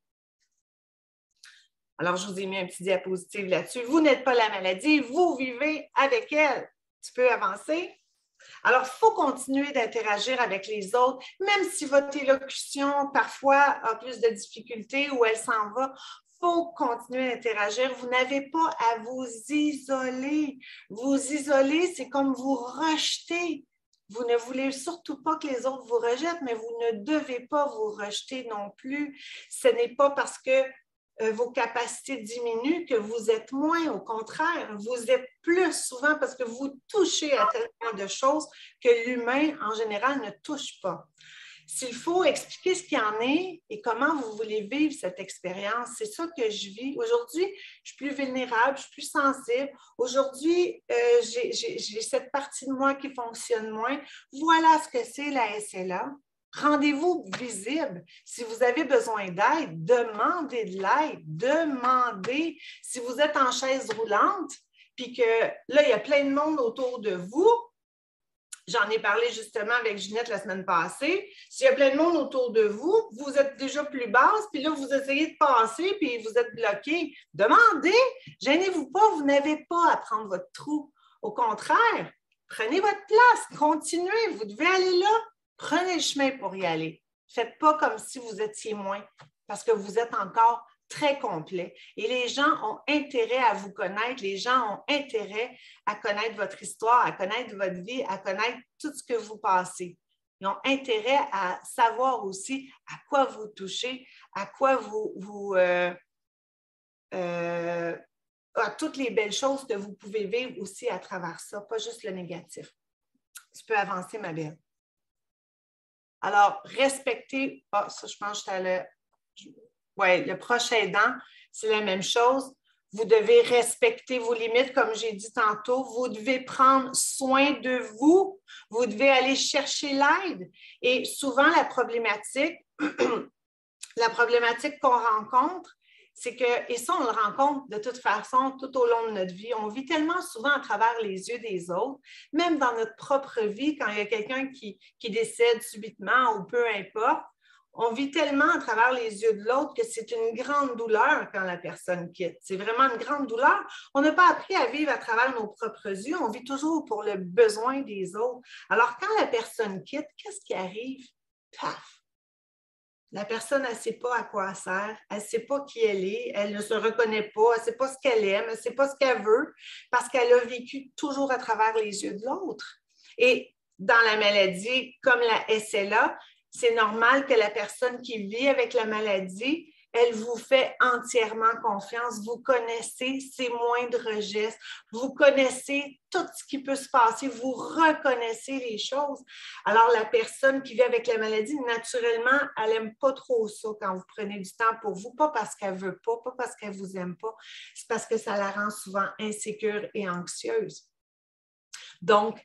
S2: Alors, je vous ai mis un petit diapositive là-dessus. Vous n'êtes pas la maladie, vous vivez avec elle. Tu peux avancer? Alors, il faut continuer d'interagir avec les autres, même si votre élocution, parfois, a plus de difficultés ou elle s'en va. Il faut continuer d'interagir. Vous n'avez pas à vous isoler. Vous isoler, c'est comme vous rejeter. Vous ne voulez surtout pas que les autres vous rejettent, mais vous ne devez pas vous rejeter non plus. Ce n'est pas parce que vos capacités diminuent que vous êtes moins. Au contraire, vous êtes plus souvent parce que vous touchez à tellement de choses que l'humain, en général, ne touche pas. S'il faut expliquer ce qu'il y en est et comment vous voulez vivre cette expérience, c'est ça que je vis. Aujourd'hui, je suis plus vulnérable, je suis plus sensible. Aujourd'hui, j'ai cette partie de moi qui fonctionne moins. Voilà ce que c'est la SLA. Rendez-vous visible. Si vous avez besoin d'aide, demandez de l'aide. Demandez. Si vous êtes en chaise roulante, puis que là, il y a plein de monde autour de vous, j'en ai parlé justement avec Ginette la semaine passée, s'il y a plein de monde autour de vous, vous êtes déjà plus basse, puis là, vous essayez de passer, puis vous êtes bloqué. Demandez. Gênez-vous pas, vous n'avez pas à prendre votre trou. Au contraire, prenez votre place, continuez, vous devez aller là. Prenez le chemin pour y aller. Faites pas comme si vous étiez moins, parce que vous êtes encore très complet. Et les gens ont intérêt à vous connaître, les gens ont intérêt à connaître votre histoire, à connaître votre vie, à connaître tout ce que vous passez. Ils ont intérêt à savoir aussi à quoi vous touchez, à quoi à toutes les belles choses que vous pouvez vivre aussi à travers ça, pas juste le négatif. Tu peux avancer, ma belle. Alors, respecter, ça je pense que le proche aidant, c'est la même chose. Vous devez respecter vos limites, comme j'ai dit tantôt. Vous devez prendre soin de vous. Vous devez aller chercher l'aide. Et souvent, la problématique qu'on rencontre, c'est que, et ça, on le rencontre de toute façon tout au long de notre vie. On vit tellement souvent à travers les yeux des autres, même dans notre propre vie, quand il y a quelqu'un qui décède subitement ou peu importe, on vit tellement à travers les yeux de l'autre que c'est une grande douleur quand la personne quitte. C'est vraiment une grande douleur. On n'a pas appris à vivre à travers nos propres yeux. On vit toujours pour le besoin des autres. Alors, quand la personne quitte, qu'est-ce qui arrive? Paf! La personne, elle ne sait pas à quoi elle sert, elle ne sait pas qui elle est, elle ne se reconnaît pas, elle ne sait pas ce qu'elle aime, elle ne sait pas ce qu'elle veut, parce qu'elle a vécu toujours à travers les yeux de l'autre. Et dans la maladie, comme la SLA, c'est normal que la personne qui vit avec la maladie, elle vous fait entièrement confiance. Vous connaissez ses moindres gestes. Vous connaissez tout ce qui peut se passer. Vous reconnaissez les choses. Alors, la personne qui vit avec la maladie, naturellement, elle n'aime pas trop ça quand vous prenez du temps pour vous. Pas parce qu'elle ne veut pas parce qu'elle ne vous aime pas. C'est parce que ça la rend souvent insécure et anxieuse. Donc,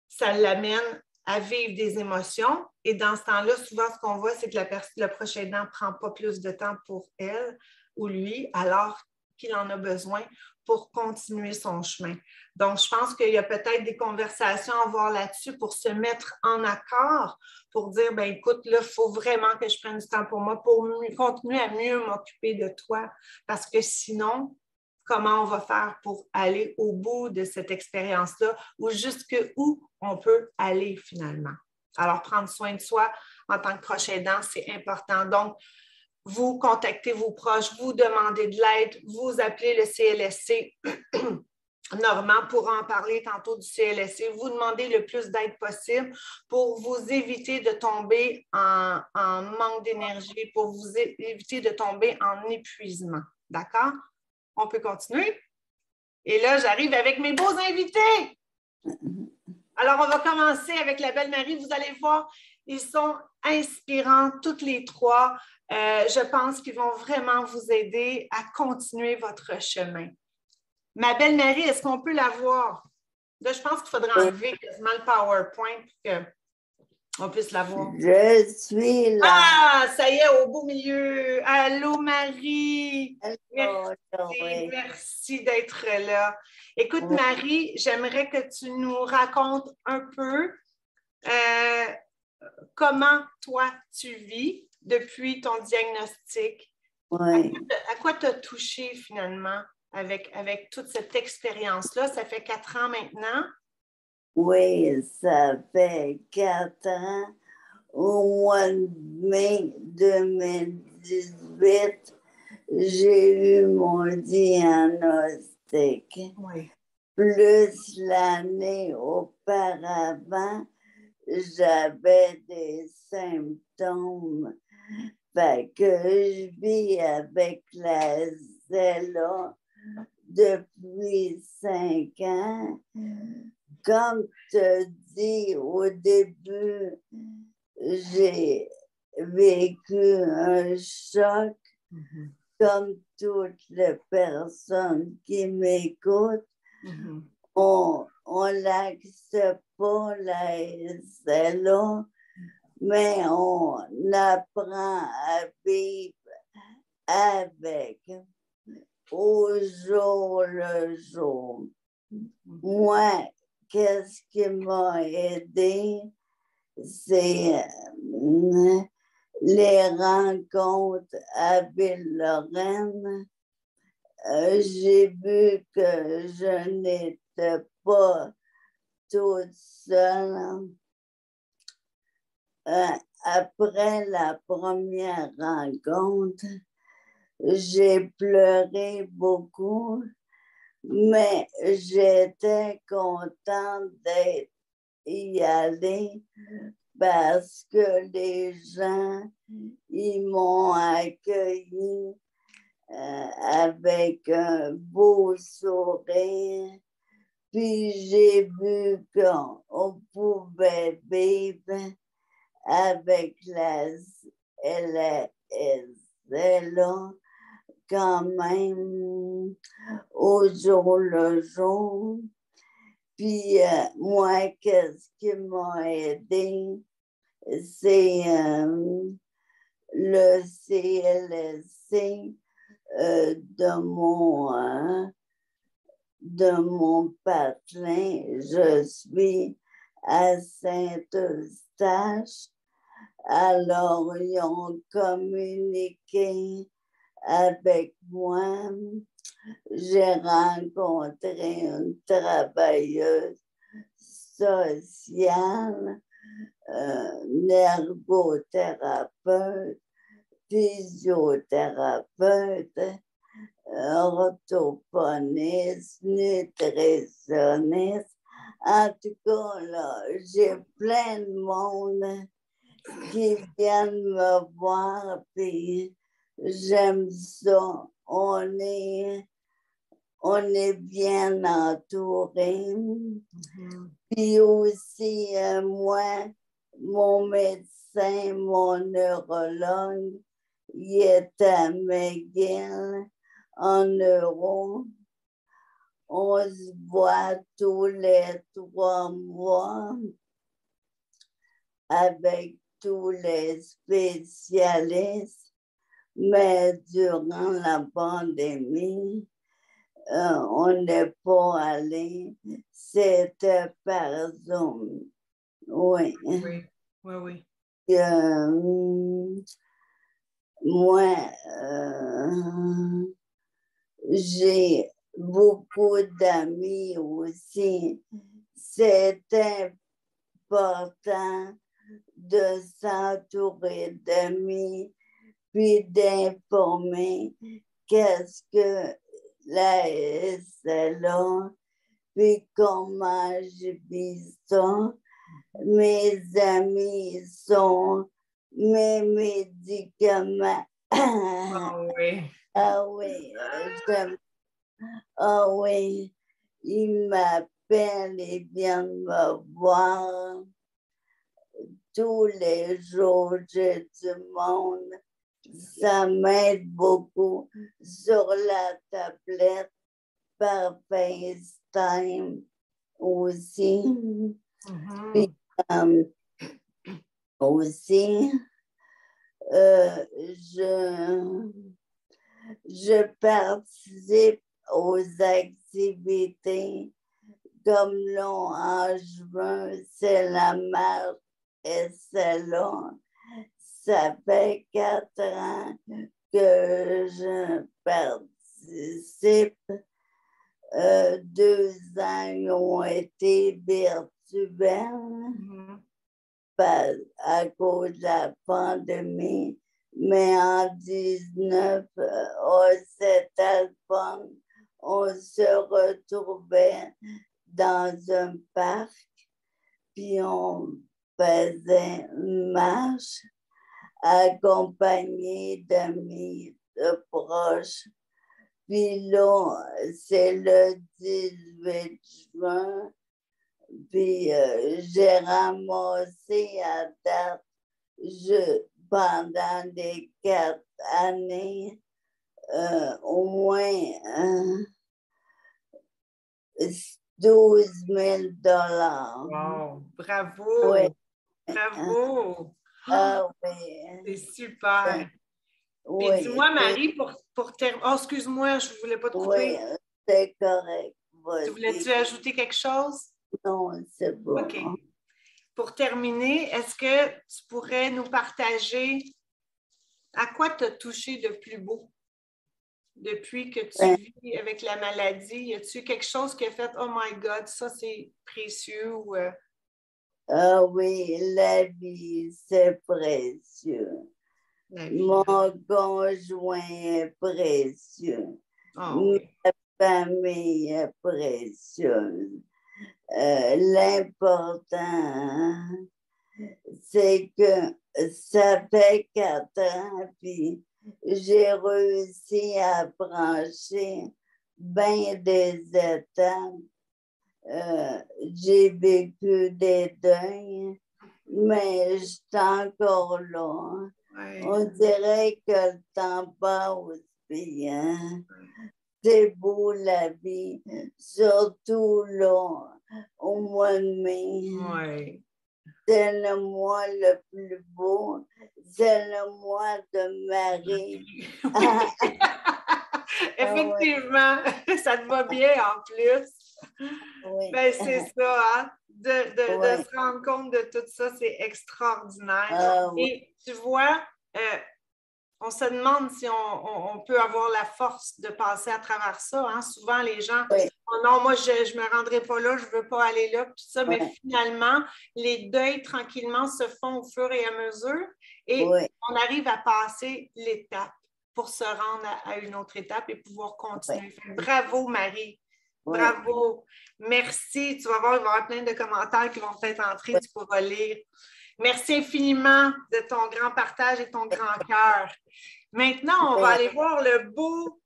S2: ça l'amène à vivre des émotions. Et dans ce temps-là, souvent, ce qu'on voit, c'est que le proche aidant ne prend pas plus de temps pour elle ou lui, alors qu'il en a besoin pour continuer son chemin. Donc, je pense qu'il y a peut-être des conversations à avoir là-dessus pour se mettre en accord, pour dire, bien, écoute, là, il faut vraiment que je prenne du temps pour moi, pour continuer à mieux m'occuper de toi, parce que sinon, comment on va faire pour aller au bout de cette expérience-là ou jusqu'où on peut aller finalement. Alors, prendre soin de soi en tant que proche aidant, c'est important. Donc, vous contactez vos proches, vous demandez de l'aide, vous appelez le CLSC. Normand pourra en parler tantôt du CLSC. Vous demandez le plus d'aide possible pour vous éviter de tomber en manque d'énergie, pour vous éviter de tomber en épuisement. D'accord? On peut continuer. Et là, j'arrive avec mes beaux invités. Alors, on va commencer avec la belle Marie. Vous allez voir, ils sont inspirants, toutes les trois. Je pense qu'ils vont vraiment vous aider à continuer votre chemin. Ma belle Marie, est-ce qu'on peut la voir? Là, je pense qu'il faudrait enlever quasiment le PowerPoint pour qu'on puisse la voir.
S5: Je suis là.
S2: Ah, ça y est, au beau milieu. Allô, Marie.
S5: Allô, oui.
S2: Merci d'être là. Écoute,
S5: Oui.
S2: Marie, j'aimerais que tu nous racontes un peu comment toi tu vis depuis ton diagnostic.
S5: Oui.
S2: À quoi tu as touché finalement avec toute cette expérience-là? Ça fait 4 ans maintenant.
S5: Oui, ça fait 4 ans. Au mois de mai 2018, j'ai eu mon diagnostic.
S2: Oui.
S5: Plus l'année auparavant, j'avais des symptômes. Fait que je vis avec la ZELA depuis 5 ans. Comme tu dis au début, j'ai vécu un choc, comme toutes les personnes qui m'écoutent. On l'accepte pas, la SLA, mais on apprend à vivre avec au jour le jour. Moi, qu'est-ce qui m'a aidé, c'est les rencontres à Ville-Lorraine. J'ai vu que je n'étais pas toute seule. Après la première rencontre, j'ai pleuré beaucoup, mais j'étais contente d'être y aller parce que les gens, ils m'ont accueilli avec un beau sourire. Puis j'ai vu qu'on pouvait vivre avec la LSLA quand même au jour le jour. Puis moi, qu'est-ce qui m'a aidé, c'est le CLSC de mon patelin. Je suis à Saint-Eustache. Alors, ils ont communiqué avec moi. J'ai rencontré une travailleuse sociale, une ergothérapeute, physiothérapeute, orthophoniste, nutritionniste. En tout cas, là, j'ai plein de monde qui viennent me voir, puis j'aime ça. On est bien entourés. Puis aussi, moi, mon médecin, mon neurologue, il est à McGill en neuro. On se voit tous les 3 mois avec tous les spécialistes, mais durant la pandémie, on n'est pas allé, c'était par Zoom. Oui.
S2: Oui.
S5: Moi, j'ai beaucoup d'amis aussi. C'est important de s'entourer d'amis, puis d'informer qu'est-ce que la SLA, puis comment je vis ça. Mes amis sont mes médicaments.
S2: Ah oui.
S5: Ah oui, ah oui, ils m'appellent et viennent me voir. Tous les jours, j'ai du monde. Ça m'aide beaucoup sur la tablette par FaceTime. aussi.
S2: Mhm.
S5: Puis, aussi, je participe aux activités comme là, en juin, c'est la marche et salon. Ça fait 4 ans que je participe. 2 ans ont été virtuels
S2: Mhm.
S5: à cause de la pandémie. Mais en 19, cet album, on se retrouvait dans un parc, puis on faisait une marche accompagnée d'amis de proches. Puis là, c'est le 18 juin, puis j'ai ramassé à date pendant les 4 années au moins 12 000 $.
S2: Wow, bravo!
S5: Oui.
S2: Bravo!
S5: Ah oui.
S2: C'est super! Puis
S5: Oui.
S2: dis-moi, Marie, pour terminer... Oh, excuse-moi, je ne voulais pas te couper.
S5: Oui, c'est correct.
S2: Tu voulais-tu ajouter quelque chose?
S5: Non, c'est bon.
S2: OK. Pour terminer, est-ce que tu pourrais nous partager à quoi tu as touché de plus beau depuis que tu vis avec la maladie? Y a-t-il quelque chose qui a fait « Oh my God, ça c'est précieux » ou...
S5: Ah oui, la vie, c'est précieux. Mon conjoint est précieux.
S2: Oh, oui.
S5: Ma famille est précieuse. L'important, c'est que ça fait 4 ans, puis j'ai réussi à franchir bien des étapes. J'ai vécu des deuils, mais je suis encore là.
S2: Ouais.
S5: On dirait que le temps passe, puis c'est beau la vie, surtout là, au mois de mai.
S2: Ouais.
S5: C'est le mois le plus beau, c'est le mois de Marie.
S2: Effectivement, ça te va bien en plus.
S5: Oui.
S2: Ben, c'est ça, hein? De
S5: Ouais.
S2: se rendre compte de tout ça, c'est extraordinaire.
S5: Oui.
S2: Et tu vois, on se demande si on peut avoir la force de passer à travers ça. Hein? Souvent, les gens, oh non, moi, je ne me rendrai pas là, je ne veux pas aller là, tout ça. Mais finalement, les deuils, tranquillement, se font au fur et à mesure et on arrive à passer l'étape pour se rendre à une autre étape et pouvoir continuer. Bravo, Marie. Bravo. Merci. Tu vas voir, il va y avoir plein de commentaires qui vont peut-être entrer, tu pourras lire. Merci infiniment de ton grand partage et ton grand cœur. Maintenant, on va aller voir le beau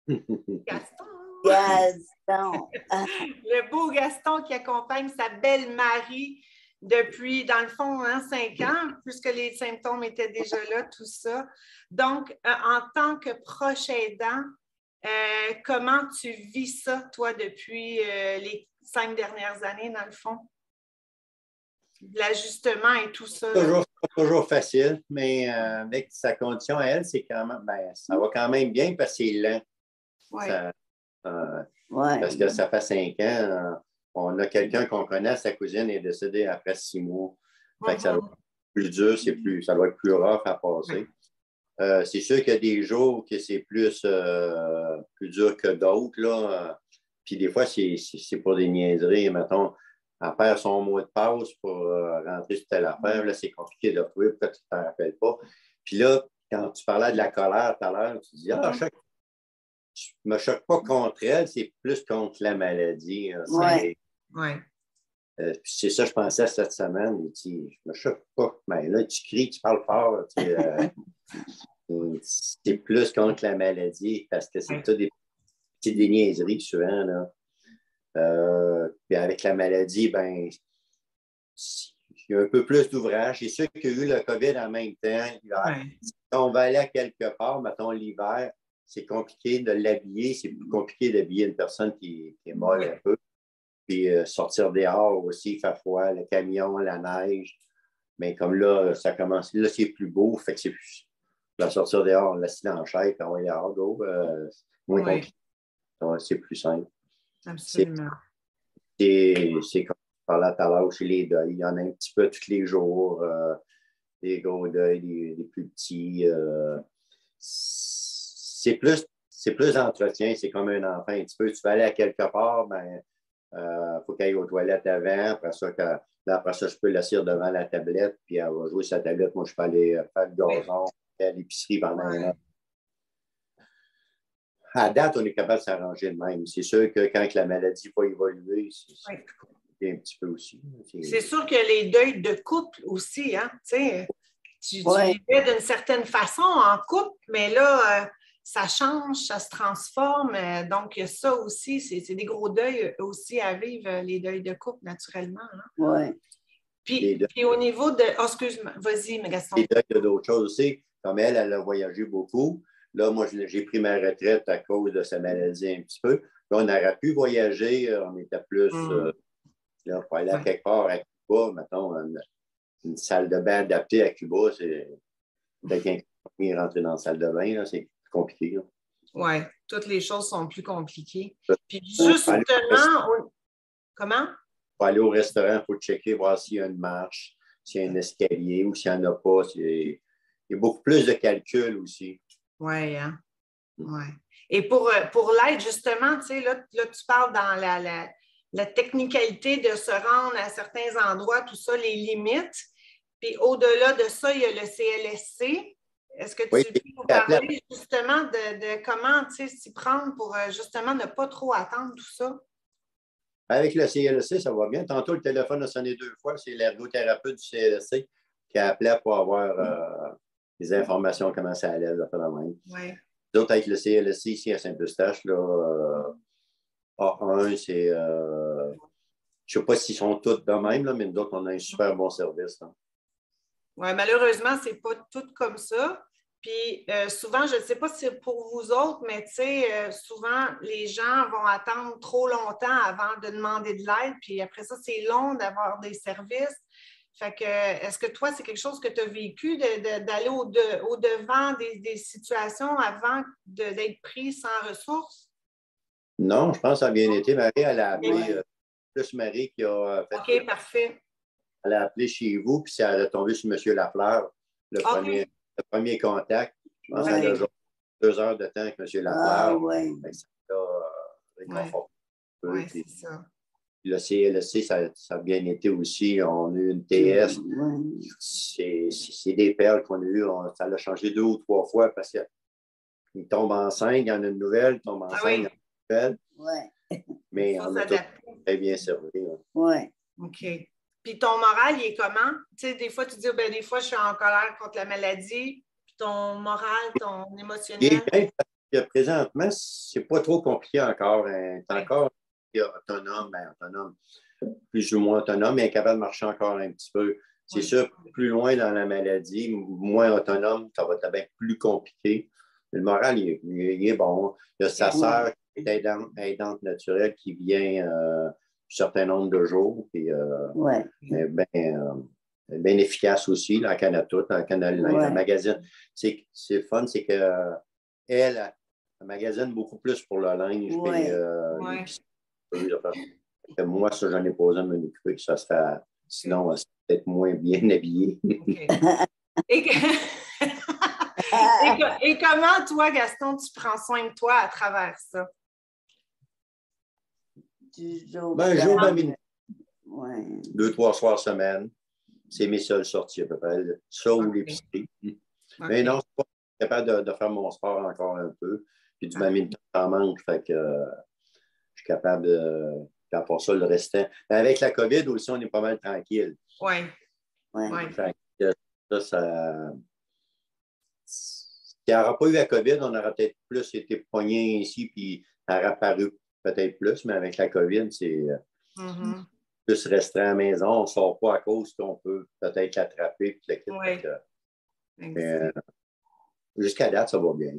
S2: Gaston.
S5: Gaston.
S2: Le beau Gaston qui accompagne sa belle Marie depuis, dans le fond, 5 ans, puisque les symptômes étaient déjà là, tout ça. Donc, en tant que proche aidant, comment tu vis ça, toi, depuis les 5 dernières années, dans le fond? L'ajustement et tout ça.
S6: Toujours facile, mais avec sa condition à elle, c'est quand même, ça va quand même bien parce que c'est lent.
S2: Oui.
S6: Parce que ça fait 5 ans, on a quelqu'un qu'on connaît, sa cousine est décédée après 6 mois. Fait que ça doit être plus dur, ça doit être plus rough à passer. C'est sûr qu'il y a des jours que c'est plus dur que d'autres, là. Puis des fois, c'est pour des niaiseries. Mettons, elle perd son mot de passe pour rentrer sur telle affaire. Là, c'est compliqué de retrouver, pourquoi tu ne t'en rappelles pas. Puis là, quand tu parlais de la colère tout à l'heure, tu dis, je ne me choque pas contre elle, c'est plus contre la maladie. C'est ça, je pensais cette semaine. Je ne me choque pas. Mais là, tu cries, tu parles fort. C'est plus contre la maladie parce que c'est tout des niaiseries souvent. Là. Puis avec la maladie, il y a un peu plus d'ouvrage. C'est sûr qu'il y a eu le COVID en même temps. Si on va aller à quelque part, mettons l'hiver, c'est compliqué de l'habiller. C'est plus compliqué d'habiller une personne qui est molle un peu. Puis sortir dehors aussi, il fait froid, le camion, la neige. Mais comme là, ça commence. Là, c'est plus beau, fait que c'est plus. La sortir dehors, on l'assit dans la chaise, puis on va dehors, go. Moins compliqué. C'est plus simple.
S2: Absolument.
S6: C'est comme je parlais tout à l'heure chez les deuils. Il y en a un petit peu tous les jours. Des gros deuils, des plus petits. C'est plus d'entretien. C'est comme un enfant un petit peu. Tu vas aller à quelque part, ben, faut qu'elle aille aux toilettes avant. Après ça, je peux l'asseoir devant la tablette, puis elle va jouer sa tablette. Moi, je peux aller faire le gazon à l'épicerie pendant un an. À date, on est capable de s'arranger de même. C'est sûr que quand la maladie va évoluer, c'est plus compliqué un petit peu aussi.
S2: C'est sûr que les deuils de couple aussi, hein? Tu vivais d'une certaine façon en couple, mais là, ça change, ça se transforme. Donc, ça aussi, c'est des gros deuils aussi à vivre, les deuils de couple, naturellement. Hein?
S5: Oui.
S2: Puis au niveau de... Oh, excuse-moi, vas-y, Gaston.
S6: Les deuils, il y a d'autres choses aussi. Comme elle a voyagé beaucoup. Là, moi, j'ai pris ma retraite à cause de sa maladie un petit peu. Là, on aurait pu voyager. On était plus... là, pour aller à quelque part à Cuba, mettons, une salle de bain adaptée à Cuba, c'est quelqu'un qui est rentré dans la salle de bain, là, c'est compliqué.
S2: Oui, toutes les choses sont plus compliquées. Puis justement, comment?
S6: Pour aller au restaurant, il faut checker, voir s'il y a une marche, s'il y a un escalier ou s'il n'y en a pas. Il y a beaucoup plus de calculs aussi.
S2: Oui, hein? Ouais. Et pour l'aide, justement, tu sais, là, tu parles dans la technicalité de se rendre à certains endroits, tout ça, les limites. Puis au-delà de ça, il y a le CLSC. Est-ce que tu peux nous parler justement de comment s'y prendre pour justement ne pas trop attendre tout ça?
S6: Avec le CLSC, ça va bien. Tantôt, le téléphone a sonné 2 fois. C'est l'ergothérapeute du CLSC qui a appelé pour avoir des informations, comment ça allait, de faire la même.
S2: Oui.
S6: D'autres, avec le CLSC ici à Saint-Eustache, là, A1, c'est... je ne sais pas s'ils sont tous de même, là, mais d'autres, on a un super bon service.
S2: Oui, malheureusement, ce n'est pas tout comme ça. Puis souvent, je ne sais pas si c'est pour vous autres, mais tu sais, souvent, les gens vont attendre trop longtemps avant de demander de l'aide. Puis après ça, c'est long d'avoir des services. Fait que, est-ce que toi, c'est quelque chose que tu as vécu, d'aller au-devant des situations avant d'être pris sans ressources?
S6: Non, je pense que ça a bien été. Marie, elle a appelé, plus Marie qui a fait...
S2: OK, parfait.
S6: Elle a appelé chez vous, puis elle a tombé sur M. Lafleur, le premier contact. Je pense qu'elle a 2 heures de temps avec M. Lafleur. Ça a réconforté.
S2: Oui, c'est ça.
S6: Le CLSC, ça a bien été aussi. On a eu une TS. C'est des perles qu'on a eues. Ça l'a changé 2 ou 3 fois parce qu'il tombe enceinte, il y en a une nouvelle, il tombe enceinte, il y en a une nouvelle. Mais on a tout très bien servi.
S5: Oui.
S2: OK. Puis ton moral, il est comment? Tu sais, des fois, tu dis, ben, des fois, je suis en colère contre la maladie. Puis ton moral, ton émotionnel?
S6: Il est bien parce que présentement, c'est pas trop compliqué encore. T'es encore autonome, plus ou moins autonome, mais capable de marcher encore un petit peu. C'est sûr, plus loin dans la maladie, moins autonome, ça va être bien plus compliqué. Mais le moral, il est bon. Il y a sa sœur qui est aidante naturelle qui vient un certain nombre de jours. Puis, bien efficace aussi, là, en Canada, la magazine. C'est le fun, c'est qu'elle elle magasine beaucoup plus pour le linge. Moi, ça, j'en ai pas besoin de m'occuper, que ça se fait. Sinon, c'est peut-être moins bien habillé.
S2: Okay. Et comment, toi, Gaston, tu prends soin de toi à travers ça?
S6: Je joue ma minute. 2-3 soirs semaine. C'est mes seules sorties à peu près. Ça ou l'épicerie. Mais non, je suis pas capable de faire mon sport encore un peu. Puis du badminton en manque. Fait que je suis capable de faire pour ça le restant. Mais avec la COVID aussi, on est pas mal tranquille.
S2: Oui.
S6: Fait que ça. S'il n'y aurait pas eu la COVID, on aurait peut-être plus été pognés ici, puis ça aurait paru peut-être plus, mais avec la COVID, c'est plus restreint à la maison. On ne sort pas à cause qu'on peut peut-être l'attraper. Jusqu'à date, ça va bien.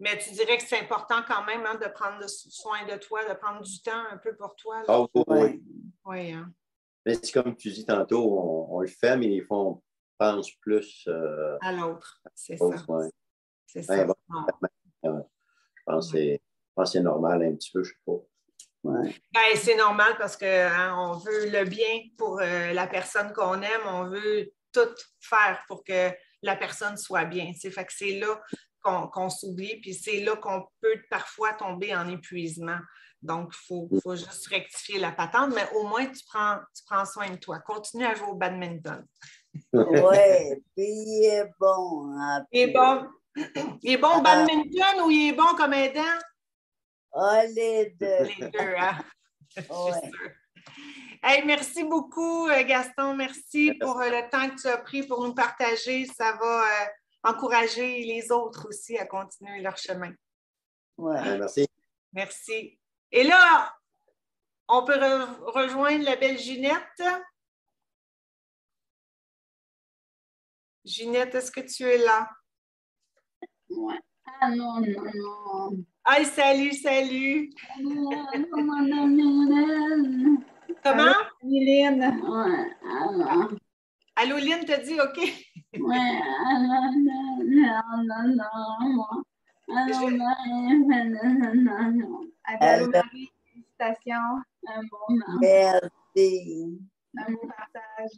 S2: Mais tu dirais que c'est important quand même hein, de prendre soin de toi, de prendre du temps un peu pour toi. Là.
S6: Ah, oui.
S2: Oui, hein.
S6: Mais c'est comme tu dis tantôt, on le fait, mais des fois, on pense plus
S2: à l'autre. C'est
S6: ça.
S2: ça. C'est
S6: Ouais,
S2: ça.
S6: bon, je pense que c'est normal un petit peu, je sais pas.
S5: Ouais.
S2: Ben, c'est normal parce qu'on hein, veut le bien pour la personne qu'on aime, on veut tout faire pour que la personne soit bien. Fait que c'est là qu'on s'oublie, puis c'est là qu'on peut parfois tomber en épuisement. Donc, il faut juste rectifier la patente, mais au moins, tu prends soin de toi. Continue à jouer au badminton.
S5: Oui, puis il est bon. Hein,
S2: il est bon au badminton ou il est bon comme aidant?
S5: Ah, les deux.
S2: Les deux, hein?
S5: Ouais.
S2: Hey, merci beaucoup, Gaston. Merci pour le temps que tu as pris pour nous partager. Ça va encourager les autres aussi à continuer leur chemin.
S5: Ouais.
S6: Merci.
S2: Merci. Et là, on peut rejoindre la belle Ginette. Ginette, est-ce que tu es là?
S7: Ouais. Ah non, non, non.
S2: Hey, salut, salut. Comment?
S7: Allô, Lynn. Ouais, alors.
S2: Allô, Lynn, t'as dit OK?
S7: Ouais, allô, Marie, félicitations. Un bon moment.
S5: Merci.
S7: Un bon partage.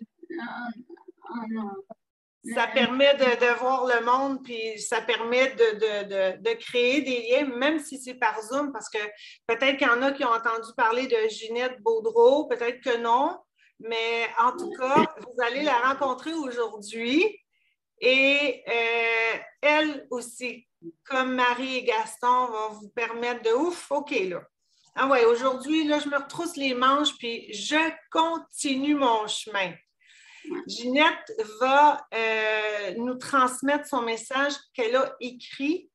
S2: Ça permet de voir le monde, puis ça permet de créer des liens, même si c'est par Zoom, parce que peut-être qu'il y en a qui ont entendu parler de Ginette Baudreau, peut-être que non, mais en tout cas, vous allez la rencontrer aujourd'hui. Et elle aussi, comme Marie et Gaston, vont vous permettre de ouf, OK, là. Ah ouais, aujourd'hui, là, je me retrousse les manches, puis je continue mon chemin. Ginette va nous transmettre son message qu'elle a écrit,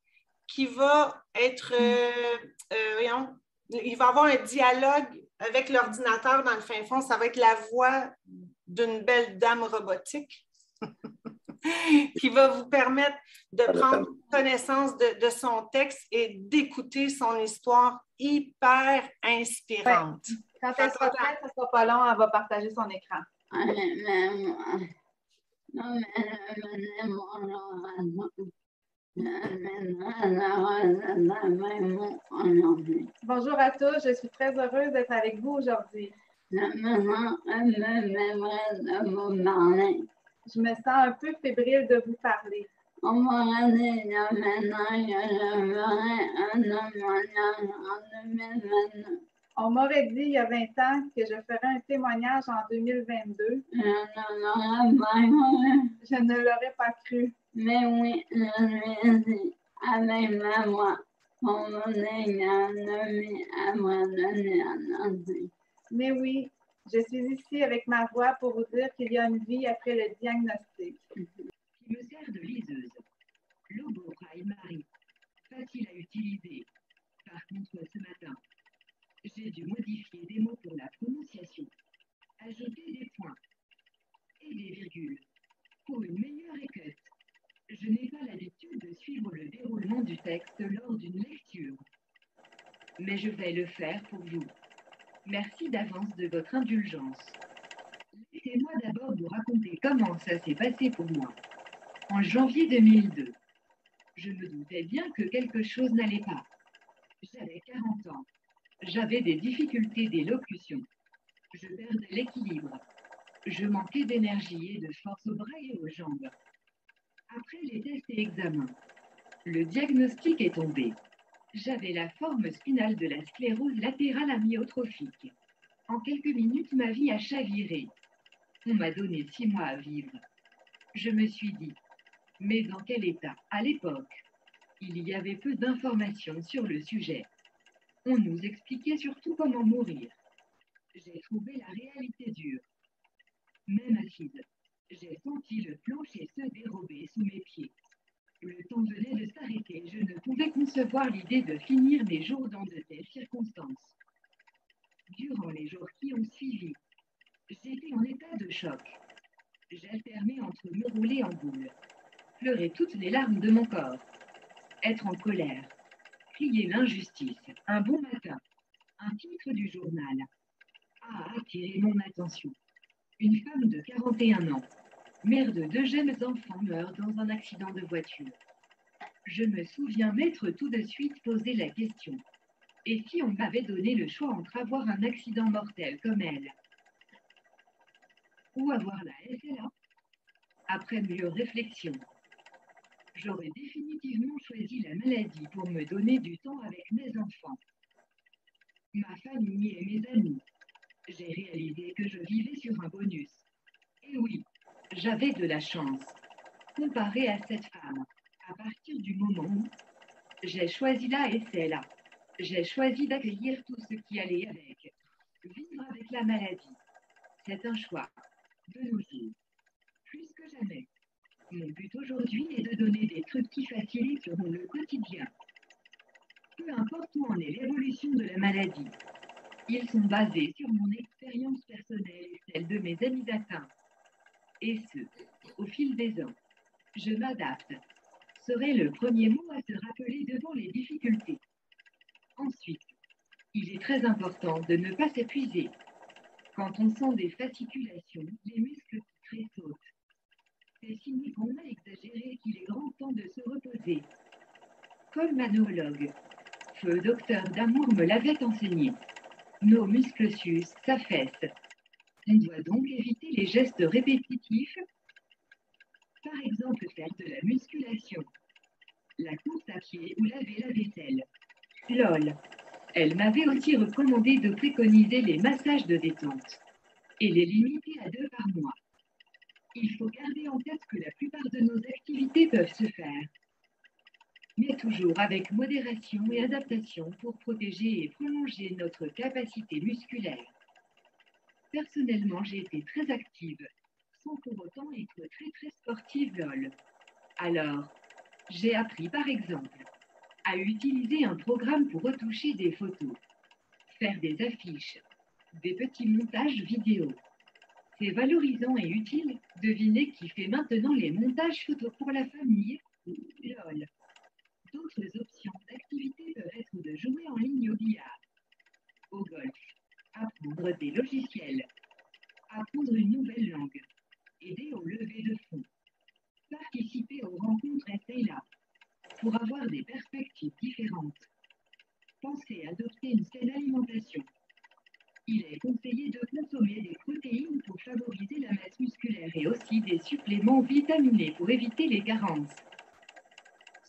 S2: qui va être, voyons, il va y avoir un dialogue avec l'ordinateur dans le fin fond. Ça va être la voix d'une belle dame robotique qui va vous permettre de prendre connaissance de son texte et d'écouter son histoire hyper inspirante.
S7: Ouais. Quand elle sera prête, ça ne sera pas long, elle va partager son écran. Bonjour à tous, je suis très heureuse d'être avec vous aujourd'hui. Je me sens un peu fébrile de vous parler. On m'aurait dit il y a 20 ans que je ferais un témoignage en 2022. Je ne l'aurais pas cru. Mais oui, avec ma voix. Mais oui, je suis ici avec ma voix pour vous dire qu'il y a une vie après le diagnostic.
S8: Qui me sert de liseuse. Logo Marie. Facile à utiliser. Par contre, ce matin, j'ai dû modifier des mots pour la prononciation, ajouter des points et des virgules pour une meilleure écoute. Je n'ai pas l'habitude de suivre le déroulement du texte lors d'une lecture, mais je vais le faire pour vous. Merci d'avance de votre indulgence. Laissez-moi d'abord vous raconter comment ça s'est passé pour moi. En janvier 2002, je me doutais bien que quelque chose n'allait pas. J'avais 40 ans. J'avais des difficultés d'élocution. Je perdais l'équilibre. Je manquais d'énergie et de force aux bras et aux jambes. Après les tests et examens, le diagnostic est tombé. J'avais la forme spinale de la sclérose latérale amyotrophique. En quelques minutes, ma vie a chaviré. On m'a donné 6 mois à vivre. Je me suis dit, mais dans quel état? À l'époque, il y avait peu d'informations sur le sujet. On nous expliquait surtout comment mourir. J'ai trouvé la réalité dure. Même assise, j'ai senti le plancher se dérober sous mes pieds. Le temps venait de s'arrêter. Je ne pouvais concevoir l'idée de finir mes jours dans de telles circonstances. Durant les jours qui ont suivi, j'étais en état de choc. J'alternais entre me rouler en boule, pleurer toutes les larmes de mon corps, être en colère, décrier l'injustice. Un bon matin, un titre du journal a attiré mon attention. Une femme de 41 ans, mère de 2 jeunes enfants, meurt dans un accident de voiture. Je me souviens m'être tout de suite posé la question. Et si on m'avait donné le choix entre avoir un accident mortel comme elle ou avoir la SLA? Après mûre réflexion, j'aurais définitivement choisi la maladie pour me donner du temps avec mes enfants, ma famille et mes amis. J'ai réalisé que je vivais sur un bonus. Et oui, j'avais de la chance. Comparé à cette femme, à partir du moment où j'ai choisi la SLA, j'ai choisi d'accueillir tout ce qui allait avec. Vivre avec la maladie, c'est un choix de nos jours. Plus que jamais, mon but aujourd'hui est de donner des trucs qui faciliteront le quotidien. Peu importe où en est l'évolution de la maladie, ils sont basés sur mon expérience personnelle et celle de mes amis atteints. Et ce, au fil des ans. Je m'adapte, serait le premier mot à se rappeler devant les difficultés. Ensuite, il est très important de ne pas s'épuiser. Quand on sent des fasciculations, les muscles qui tressautent, c'est signe qu'on a exagéré, qu'il est grand temps de se reposer. Comme manologue, feu docteur d'amour me l'avait enseigné. Nos muscles s'usent, s'affaissent. On doit donc éviter les gestes répétitifs. Par exemple, faire de la musculation, la course à pied ou laver la vaisselle. LOL. Elle m'avait aussi recommandé de préconiser les massages de détente et les limiter à 2 par mois. Il faut garder en tête que la plupart de nos activités peuvent se faire, mais toujours avec modération et adaptation pour protéger et prolonger notre capacité musculaire. Personnellement, j'ai été très active, sans pour autant être très sportive LOL. Alors, j'ai appris par exemple à utiliser un programme pour retoucher des photos, faire des affiches, des petits montages vidéo. C'est valorisant et utile. Devinez qui fait maintenant les montages photos pour la famille? LOL. D'autres options d'activité peuvent être de jouer en ligne au billard, au golf, apprendre des logiciels, apprendre une nouvelle langue, aider au lever de fonds, participer aux rencontres SLA pour avoir des perspectives différentes. Pensez à adopter une saine alimentation. Il est conseillé de consommer des protéines pour favoriser la masse musculaire et aussi des suppléments vitaminés pour éviter les carences.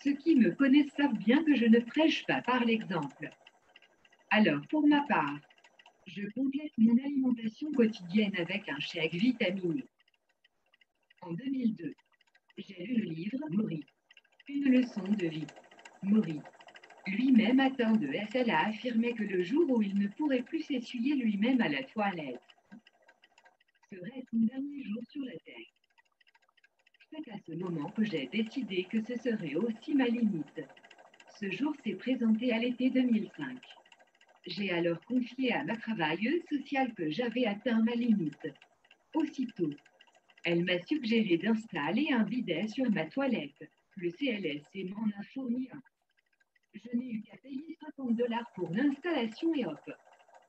S8: Ceux qui me connaissent savent bien que je ne prêche pas par l'exemple. Alors, pour ma part, je complète mon alimentation quotidienne avec un shake vitaminé. En 2002, j'ai lu le livre Maury, une leçon de vie. Maury, lui-même atteint de SLA, affirmait que le jour où il ne pourrait plus s'essuyer lui-même à la toilette serait son dernier jour sur la terre. C'est à ce moment que j'ai décidé que ce serait aussi ma limite. Ce jour s'est présenté à l'été 2005. J'ai alors confié à ma travailleuse sociale que j'avais atteint ma limite. Aussitôt, elle m'a suggéré d'installer un bidet sur ma toilette. Le CLSC m'en a fourni un. Je n'ai eu qu'à payer $50 pour l'installation et hop,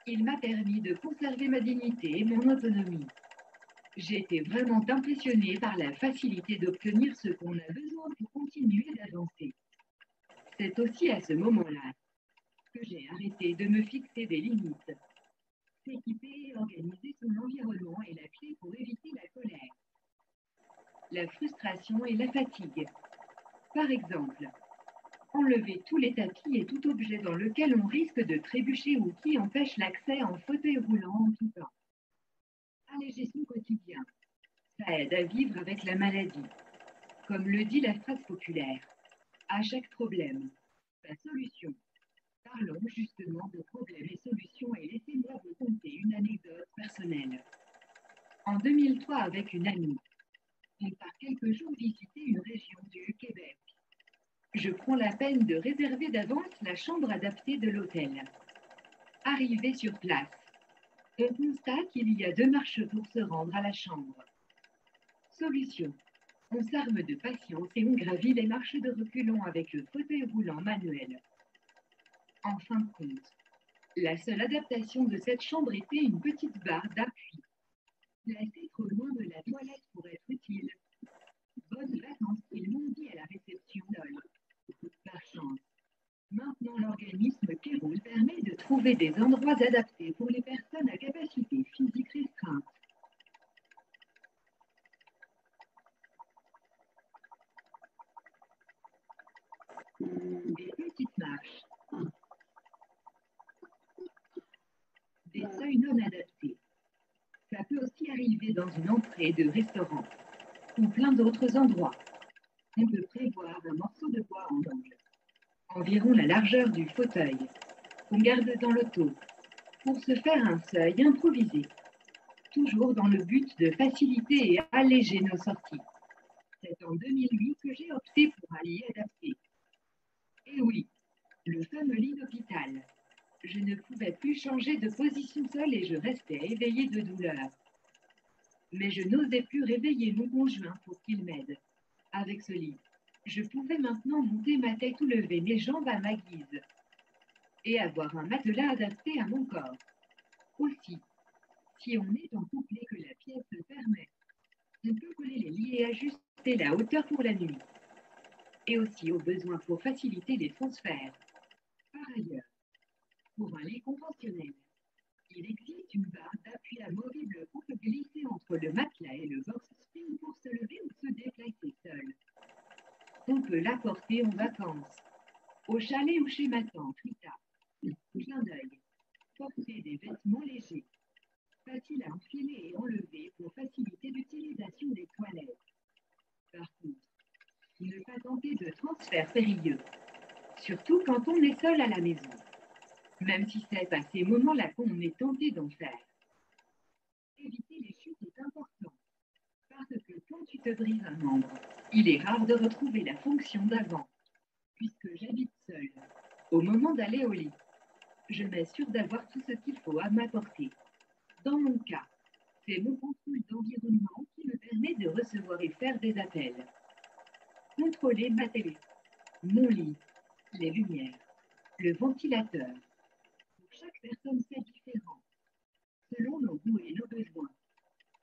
S8: il m'a permis de conserver ma dignité et mon autonomie. J'ai été vraiment impressionnée par la facilité d'obtenir ce qu'on a besoin pour continuer d'avancer. C'est aussi à ce moment-là que j'ai arrêté de me fixer des limites. S'équiper et organiser son environnement est la clé pour éviter la colère, la frustration et la fatigue. Par exemple, enlever tous les tapis et tout objet dans lequel on risque de trébucher ou qui empêche l'accès en fauteuil roulant en tout temps. Alléger son quotidien, ça aide à vivre avec la maladie. Comme le dit la phrase populaire, à chaque problème, la solution. Parlons justement de problèmes et solutions et laissez-moi vous conter une anecdote personnelle. En 2003, avec une amie, on part quelques jours visiter une région du Québec. Je prends la peine de réserver d'avance la chambre adaptée de l'hôtel. Arrivé sur place, on constate qu'il y a 2 marches pour se rendre à la chambre. Solution. On s'arme de patience et on gravit les marches de reculons avec le fauteuil roulant manuel. En fin de compte, la seule adaptation de cette chambre était une petite barre d'appui, placée trop loin de la toilette pour être utile. Bonnes vacances, ils m'ont dit à la réception d'Ol. Par chance, maintenant l'organisme Kéroul permet de trouver des endroits adaptés pour les personnes à capacité physique restreinte. Des petites marches, des seuils non adaptés. Ça peut aussi arriver dans une entrée de restaurant ou plein d'autres endroits. On peut prévoir un morceau de bois en angle, environ la largeur du fauteuil, qu'on garde dans l'auto, pour se faire un seuil improvisé, toujours dans le but de faciliter et alléger nos sorties. C'est en 2008 que j'ai opté pour un lit adapté. Et oui, le fameux lit d'hôpital. Je ne pouvais plus changer de position seule et je restais éveillée de douleur. Mais je n'osais plus réveiller mon conjoint pour qu'il m'aide. Avec ce lit, je pouvais maintenant monter ma tête ou lever mes jambes à ma guise et avoir un matelas adapté à mon corps. Aussi, si on est en couple et que la pièce le permet, on peut coller les lits et ajuster la hauteur pour la nuit. Et aussi au besoin pour faciliter les transferts. Par ailleurs, pour un lit conventionnel, il existe une barre d'appui amovible qu'on peut glisser entre le matelas et le box spring pour se lever ou se déplacer seul. On peut l'apporter en vacances, au chalet ou chez ma tante Rita. Clin d'œil. Porter des vêtements légers, facile à enfiler et enlever pour faciliter l'utilisation des toilettes. Par contre, ne pas tenter de transfert périlleux, surtout quand on est seul à la maison. Même si c'est à ces moments-là qu'on est tenté d'en faire. Éviter les chutes est important, parce que quand tu te brises un membre, il est rare de retrouver la fonction d'avant. Puisque j'habite seule, au moment d'aller au lit, je m'assure d'avoir tout ce qu'il faut à ma portée. Dans mon cas, c'est mon contrôle d'environnement qui me permet de recevoir et faire des appels. Contrôler ma télé, mon lit, les lumières, le ventilateur. Chaque personne c'est différent, selon nos goûts et nos besoins.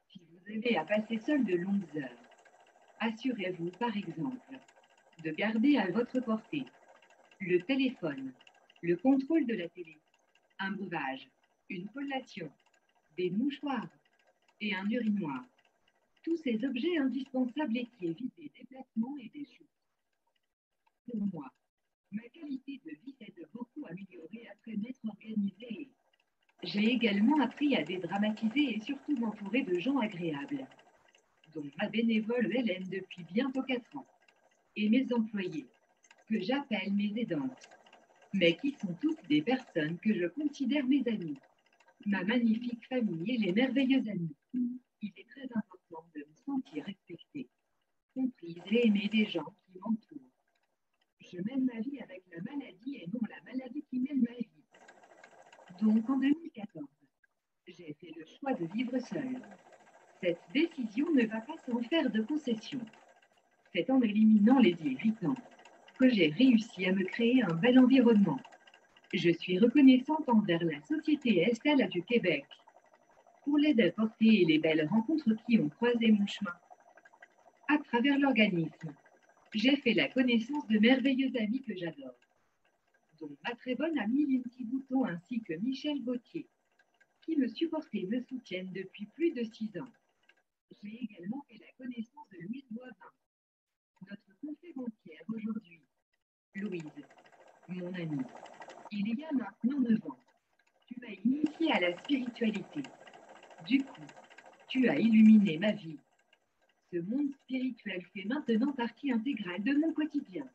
S8: Si vous avez à passer seul de longues heures, assurez-vous, par exemple, de garder à votre portée le téléphone, le contrôle de la télé, un breuvage, une collation, des mouchoirs et un urinoir. Tous ces objets indispensables et qui évitent des déplacements et des chutes. Pour moi, ma qualité de vie s'est de beaucoup améliorée après m'être organisée. J'ai également appris à dédramatiser et surtout m'entourer de gens agréables, dont ma bénévole Hélène depuis bientôt 4 ans, et mes employés, que j'appelle mes aidantes, mais qui sont toutes des personnes que je considère mes amis, ma magnifique famille et les merveilleux amis. Il est très important de me sentir respectée, comprise et aimée des gens qui m'entourent. Je mène ma vie avec la maladie et non la maladie qui mène ma vie. Donc en 2014, j'ai fait le choix de vivre seule. Cette décision ne va pas sans faire de concessions. C'est en éliminant les irritants que j'ai réussi à me créer un bel environnement. Je suis reconnaissante envers la Société Estelle du Québec pour l'aide apportée et les belles rencontres qui ont croisé mon chemin. À travers l'organisme, j'ai fait la connaissance de merveilleux amis que j'adore, dont ma très bonne amie Lindsay Bouton ainsi que Michel Gauthier, qui me supportent et me soutiennent depuis plus de 6 ans. J'ai également fait la connaissance de Louise Boivin, notre conférencière aujourd'hui. Louise, mon amie, il y a maintenant 9 ans, tu m'as initiée à la spiritualité. Du coup, tu as illuminé ma vie. Ce monde spirituel fait maintenant partie intégrale de mon quotidien.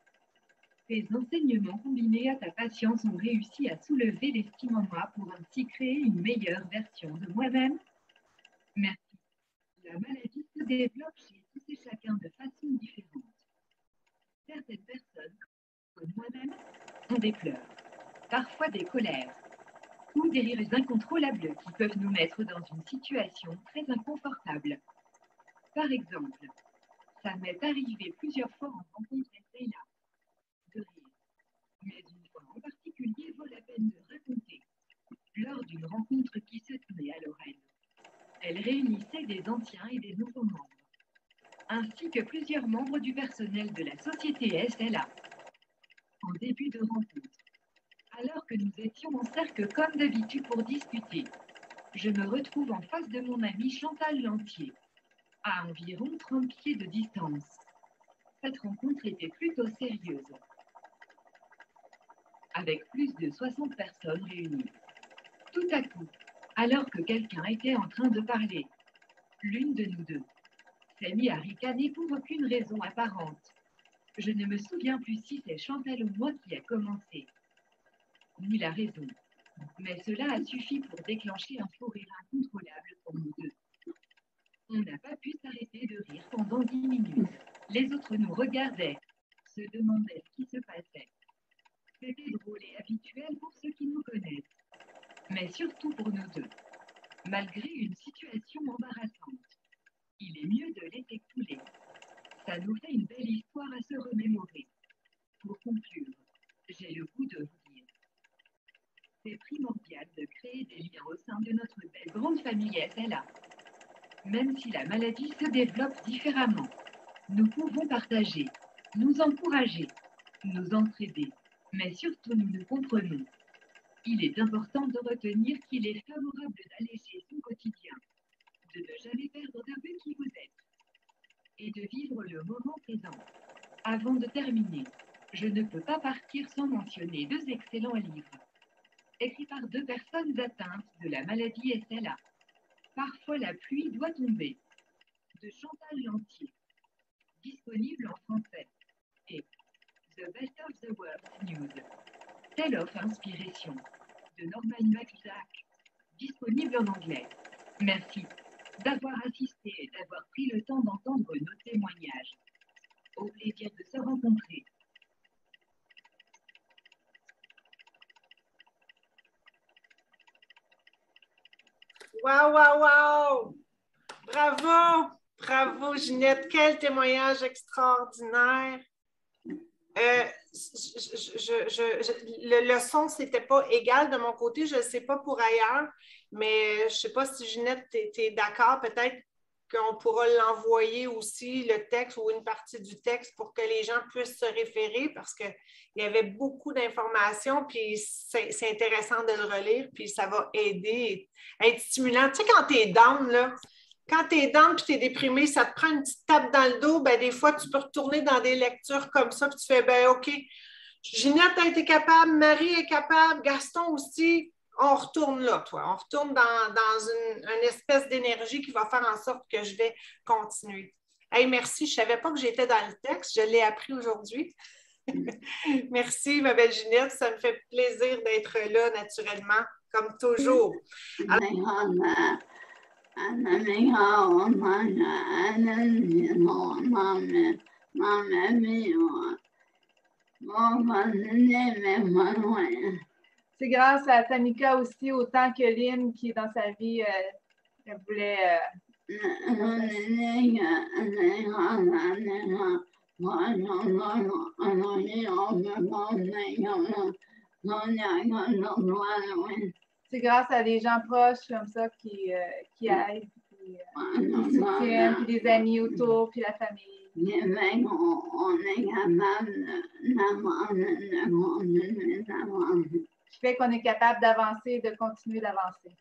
S8: Tes enseignements combinés à ta patience ont réussi à soulever l'estime en moi pour ainsi créer une meilleure version de moi-même. Merci. La maladie se développe chez tous et chacun de façon différente. Certaines personnes, comme moi-même, ont des pleurs, parfois des colères, ou des rires incontrôlables qui peuvent nous mettre dans une situation très inconfortable. Par exemple, ça m'est arrivé plusieurs fois en rencontrant Leila, de rire, mais une fois en particulier, particulier vaut la peine de raconter. Lors d'une rencontre qui se tenait à Lorraine, elle réunissait des anciens et des nouveaux membres, ainsi que plusieurs membres du personnel de la société SLA. En début de rencontre, alors que nous étions en cercle comme d'habitude pour discuter, je me retrouve en face de mon amie Chantal Lantier, à environ 30 pieds de distance. Cette rencontre était plutôt sérieuse, avec plus de 60 personnes réunies. Tout à coup, alors que quelqu'un était en train de parler, l'une de nous deux s'est mise à ricaner pour aucune raison apparente. Je ne me souviens plus si c'est Chantal ou moi qui a commencé, ni la raison, mais cela a suffi pour déclencher un fou rire incontrôlable pour nous deux. On n'a pas pu s'arrêter de rire pendant 10 minutes. Les autres nous regardaient, se demandaient ce qui se passait. C'était drôle et habituel pour ceux qui nous connaissent, mais surtout pour nous deux, malgré une situation embarrassante. Il est mieux de laisser couler. Ça nous fait une belle histoire à se remémorer. Pour conclure, j'ai le goût de vous dire. C'est primordial de créer des liens au sein de notre belle grande famille SLA. Même si la maladie se développe différemment, nous pouvons partager, nous encourager, nous entraider, mais surtout nous nous comprenons. Il est important de retenir qu'il est favorable d'alléger son quotidien, de ne jamais perdre de vue qui vous êtes et de vivre le moment présent. Avant de terminer, je ne peux pas partir sans mentionner 2 excellents livres, écrits par 2 personnes atteintes de la maladie SLA. Parfois la pluie doit tomber, de Chantal Lantier, disponible en français, et The Best of the World News, Tale of Inspiration, de Norman McJack, disponible en anglais. Merci d'avoir assisté et d'avoir pris le temps d'entendre nos témoignages. Au plaisir de se rencontrer.
S2: Wow, wow, wow! Bravo! Bravo, Ginette! Quel témoignage extraordinaire! Le son, c'était pas égal de mon côté, je ne sais pas pour ailleurs, mais je ne sais pas si Ginette, tu es d'accord, peut-être qu'on pourra l'envoyer aussi, le texte ou une partie du texte pour que les gens puissent se référer parce qu'il y avait beaucoup d'informations, puis c'est intéressant de le relire, puis ça va aider, être stimulant. Tu sais, quand tu es down, là, quand tu es down et tu es déprimé, ça te prend une petite tape dans le dos, ben, des fois, tu peux retourner dans des lectures comme ça, puis tu fais, ben OK, Ginette a été capable, Marie est capable, Gaston aussi, on retourne là, toi. On retourne dans une espèce d'énergie qui va faire en sorte que je vais continuer. Hey, merci, je ne savais pas que j'étais dans le texte, je l'ai appris aujourd'hui. Merci, ma belle Ginette, ça me fait plaisir d'être là naturellement, comme toujours.
S7: C'est grâce à Tamika aussi, autant que Lynn, qui dans sa vie, elle voulait... C'est grâce à des gens proches comme ça qui aident, qui soutiennent, puis des amis autour, puis la famille. Qui fait qu'on est capable d'avancer et de continuer d'avancer.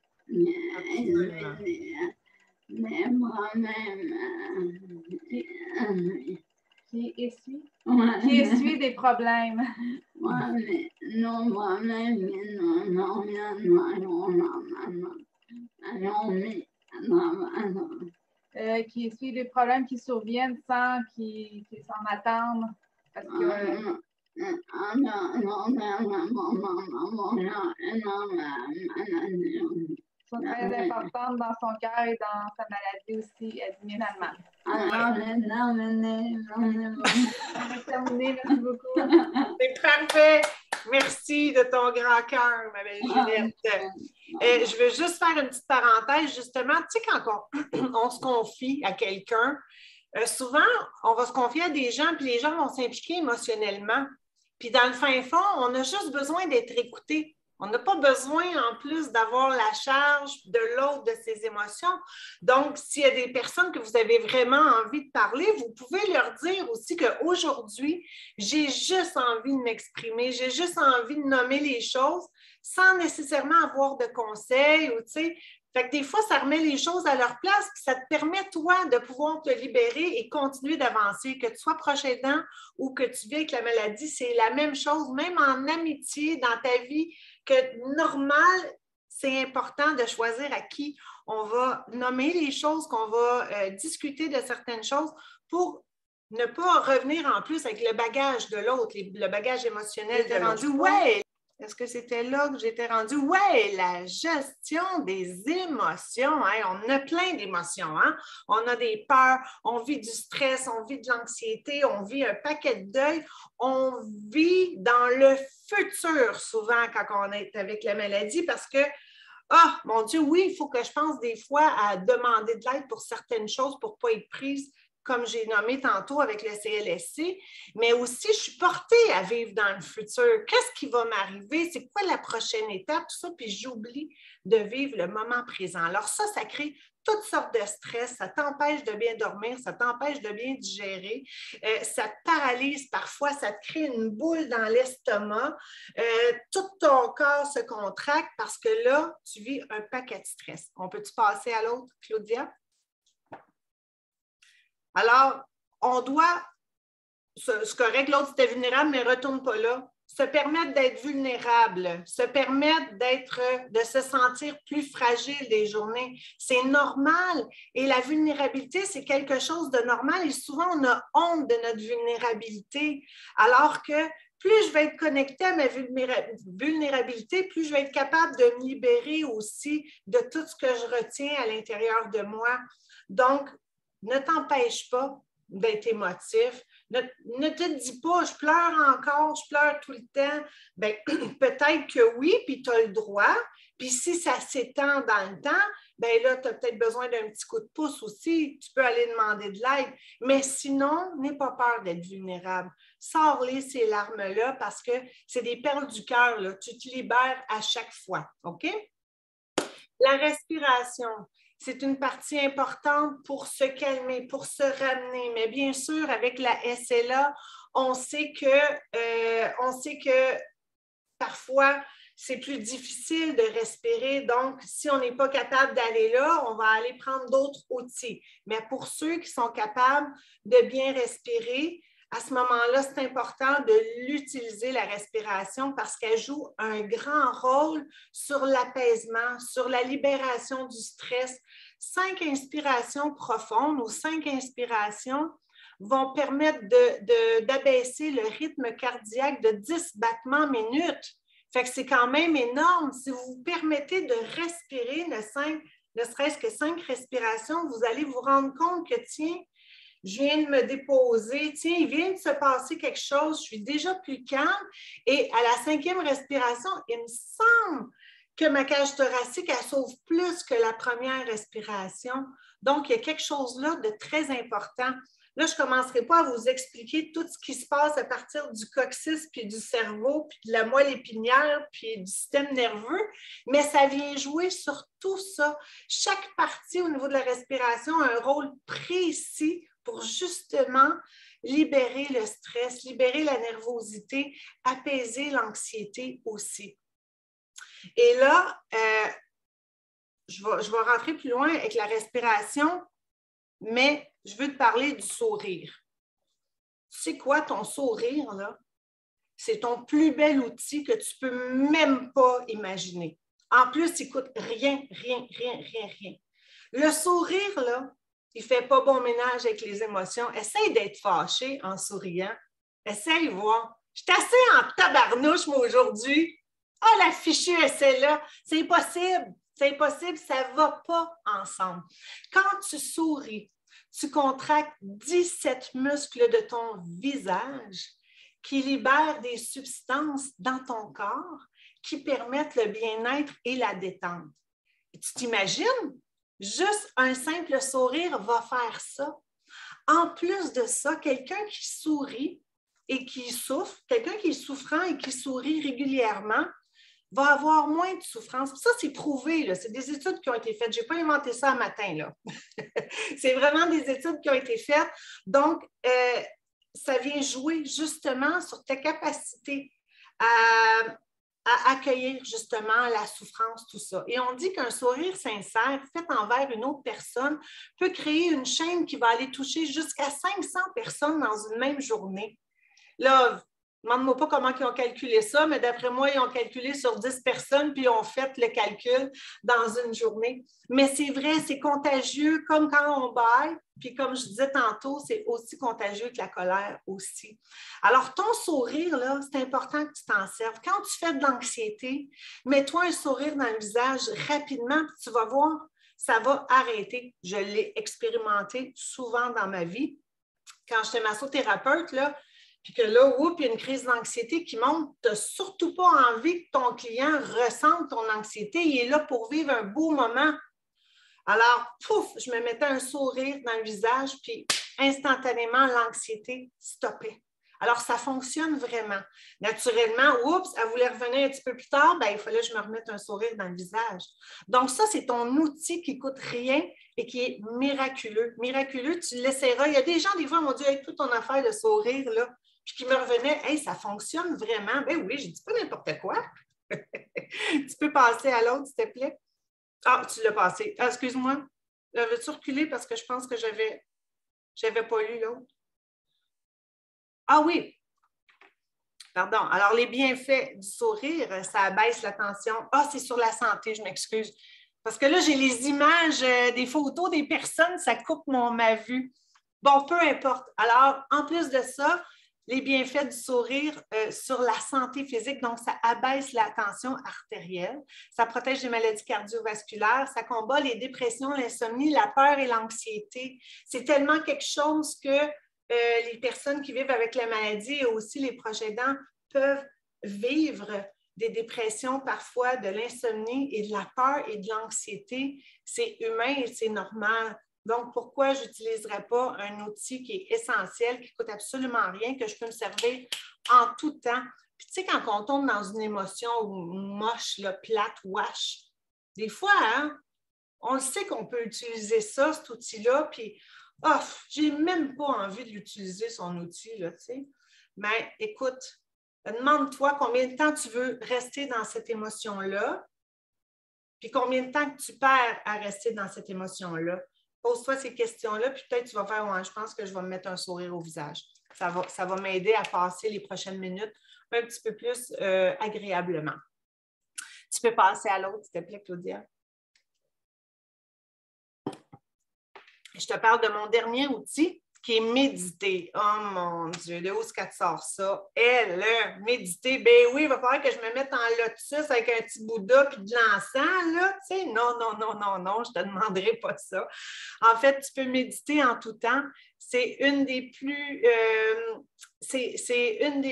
S7: Qui essuie des problèmes. Qui essuie des problèmes qui surviennent sans qu'ils s'en attendent. Parce que sont très importantes dans son cœur et dans sa maladie aussi, admiralement. Merci beaucoup.
S2: C'est parfait. Merci de ton grand cœur, ma belle Ginette. Je veux juste faire une petite parenthèse, justement. Tu sais, quand on se confie à quelqu'un, souvent, on va se confier à des gens, puis les gens vont s'impliquer émotionnellement. Puis dans le fin fond, on a juste besoin d'être écouté. On n'a pas besoin, en plus, d'avoir la charge de l'autre de ses émotions. Donc, s'il y a des personnes que vous avez vraiment envie de parler, vous pouvez leur dire aussi qu'aujourd'hui, j'ai juste envie de m'exprimer, j'ai juste envie de nommer les choses sans nécessairement avoir de conseils ou, tu sais, fait que des fois, ça remet les choses à leur place, puis ça te permet, toi, de pouvoir te libérer et continuer d'avancer. Que tu sois proche aidant ou que tu vis avec la maladie, c'est la même chose, même en amitié, dans ta vie, que normal, c'est important de choisir à qui on va nommer les choses, qu'on va discuter de certaines choses pour ne pas revenir en plus avec le bagage de l'autre, le bagage émotionnel. T'es rendu, ouais! Est-ce que c'était là que j'étais rendue? Oui, la gestion des émotions. Hein? On a plein d'émotions. Hein? On a des peurs, on vit du stress, on vit de l'anxiété, on vit un paquet de deuil. On vit dans le futur souvent quand on est avec la maladie parce que, ah, mon Dieu, oui, il faut que je pense des fois à demander de l'aide pour certaines choses pour ne pas être prise, comme j'ai nommé tantôt avec le CLSC, mais aussi je suis portée à vivre dans le futur. Qu'est-ce qui va m'arriver? C'est quoi la prochaine étape? Tout ça, puis j'oublie de vivre le moment présent. Alors ça crée toutes sortes de stress, ça t'empêche de bien dormir, ça t'empêche de bien digérer, ça te paralyse parfois, ça te crée une boule dans l'estomac, tout ton corps se contracte parce que là, tu vis un paquet de stress. On peut-tu passer à l'autre, Claudia? Alors, on doit, c'est correct, l'autre c'était vulnérable, mais ne retourne pas là. Se permettre d'être vulnérable, se permettre de se sentir plus fragile des journées. C'est normal. Et la vulnérabilité, c'est quelque chose de normal. Et souvent, on a honte de notre vulnérabilité. Alors que plus je vais être connectée à ma vulnérabilité, plus je vais être capable de me libérer aussi de tout ce que je retiens à l'intérieur de moi. Donc, ne t'empêche pas d'être émotif. Ne te dis pas, je pleure encore, je pleure tout le temps. Bien, peut-être que oui, puis tu as le droit. Puis si ça s'étend dans le temps, bien là, tu as peut-être besoin d'un petit coup de pouce aussi. Tu peux aller demander de l'aide. Mais sinon, n'aie pas peur d'être vulnérable. Sors-les ces larmes-là parce que c'est des perles du cœur. Tu te libères à chaque fois. OK? La respiration. C'est une partie importante pour se calmer, pour se ramener. Mais bien sûr, avec la SLA, on sait que parfois, c'est plus difficile de respirer. Donc, si on n'est pas capable d'aller là, on va aller prendre d'autres outils. Mais pour ceux qui sont capables de bien respirer, à ce moment-là, c'est important de l'utiliser, la respiration, parce qu'elle joue un grand rôle sur l'apaisement, sur la libération du stress. 5 inspirations profondes ou 5 inspirations vont permettre d'abaisser le rythme cardiaque de 10 battements minutes. Fait que c'est quand même énorme. Si vous vous permettez de respirer ne serait-ce que 5 respirations, vous allez vous rendre compte que, tiens, je viens de me déposer, tiens, il vient de se passer quelque chose, je suis déjà plus calme. Et à la 5e respiration, il me semble que ma cage thoracique, elle sauve plus que la première respiration. Donc, il y a quelque chose là de très important. Là, je ne commencerai pas à vous expliquer tout ce qui se passe à partir du coccyx, puis du cerveau, puis de la moelle épinière, puis du système nerveux, mais ça vient jouer sur tout ça. Chaque partie au niveau de la respiration a un rôle précis pour justement libérer le stress, libérer la nervosité, apaiser l'anxiété aussi. Et là, je vais rentrer plus loin avec la respiration, mais je veux te parler du sourire. Tu sais quoi, ton sourire, là? C'est ton plus bel outil que tu ne peux même pas imaginer. En plus, il ne coûte rien. Le sourire, là, il ne fait pas bon ménage avec les émotions. Essaye d'être fâché en souriant. Essaye, voir. Je suis assez en tabarnouche, moi, aujourd'hui. Ah, la fichue SLA, c'est impossible. C'est impossible, ça ne va pas ensemble. Quand tu souris, tu contractes 17 muscles de ton visage qui libèrent des substances dans ton corps qui permettent le bien-être et la détente. Et tu t'imagines? Juste un simple sourire va faire ça. En plus de ça, quelqu'un qui sourit et qui souffre, quelqu'un qui est souffrant et qui sourit régulièrement, va avoir moins de souffrance. Ça, c'est prouvé, là. C'est des études qui ont été faites. Je n'ai pas inventé ça un matin, là. C'est vraiment des études qui ont été faites. Donc, ça vient jouer justement sur ta capacité à accueillir justement la souffrance, tout ça. Et on dit qu'un sourire sincère fait envers une autre personne peut créer une chaîne qui va aller toucher jusqu'à 500 personnes dans une même journée. Là, demande-moi pas comment ils ont calculé ça, mais d'après moi, ils ont calculé sur 10 personnes, puis ils ont fait le calcul dans une journée. Mais c'est vrai, c'est contagieux, comme quand on baille, puis comme je disais tantôt, c'est aussi contagieux que la colère aussi. Alors, ton sourire, là, c'est important que tu t'en serves. Quand tu fais de l'anxiété, mets-toi un sourire dans le visage rapidement, puis tu vas voir, ça va arrêter. Je l'ai expérimenté souvent dans ma vie. Quand j'étais massothérapeute, là, puis que là, oups, il y a une crise d'anxiété qui monte, tu n'as surtout pas envie que ton client ressente ton anxiété. Il est là pour vivre un beau moment. Alors, pouf, je me mettais un sourire dans le visage, puis instantanément, l'anxiété stoppait. Alors, ça fonctionne vraiment. Naturellement, oups, elle voulait revenir un petit peu plus tard, bien, il fallait que je me remette un sourire dans le visage. Donc, ça, c'est ton outil qui ne coûte rien et qui est miraculeux. Miraculeux, tu l'essaieras. Il y a des gens, des fois, m'ont dit, hey, toute ton affaire de sourire, là, puis qui me revenaient, hey, ça fonctionne vraiment. Ben oui, je ne dis pas n'importe quoi. Tu peux passer à l'autre, s'il te plaît? Ah, tu l'as passé. Ah, excuse-moi. Veux-tu reculer parce que je pense que j'avais pas lu l'autre? Ah oui. Pardon. Alors, les bienfaits du sourire, ça abaisse la tension. Ah, c'est sur la santé, je m'excuse. Parce que là, j'ai les images, des photos des personnes, ça coupe ma vue. Bon, peu importe. Alors, en plus de ça, les bienfaits du sourire sur la santé physique, donc ça abaisse la tension artérielle, ça protège des maladies cardiovasculaires, ça combat les dépressions, l'insomnie, la peur et l'anxiété. C'est tellement quelque chose que les personnes qui vivent avec la maladie et aussi les proches aidants peuvent vivre des dépressions parfois, de l'insomnie et de la peur et de l'anxiété. C'est humain et c'est normal. Donc, pourquoi je n'utiliserais pas un outil qui est essentiel, qui ne coûte absolument rien, que je peux me servir en tout temps? Puis, tu sais, quand on tombe dans une émotion moche, là, plate, wash, des fois, hein, on sait qu'on peut utiliser ça, cet outil-là, puis, oh, j'ai même pas envie de l'utiliser, son outil, là, tu sais. Mais écoute, demande-toi combien de temps tu veux rester dans cette émotion-là, puis combien de temps que tu perds à rester dans cette émotion-là. Pose-toi ces questions-là, puis peut-être tu vas faire ouais, je pense que je vais me mettre un sourire au visage. Ça va m'aider à passer les prochaines minutes un petit peu plus agréablement. Tu peux passer à l'autre, s'il te plaît, Claudia. Je te parle de mon dernier outil qui est méditer. Oh mon Dieu, de où est-ce qu'elle sort ça? Elle, méditer, ben oui, il va falloir que je me mette en lotus avec un petit Bouddha puis de l'encens, là, tu sais. Non, je te demanderai pas ça. En fait, tu peux méditer en tout temps. C'est une des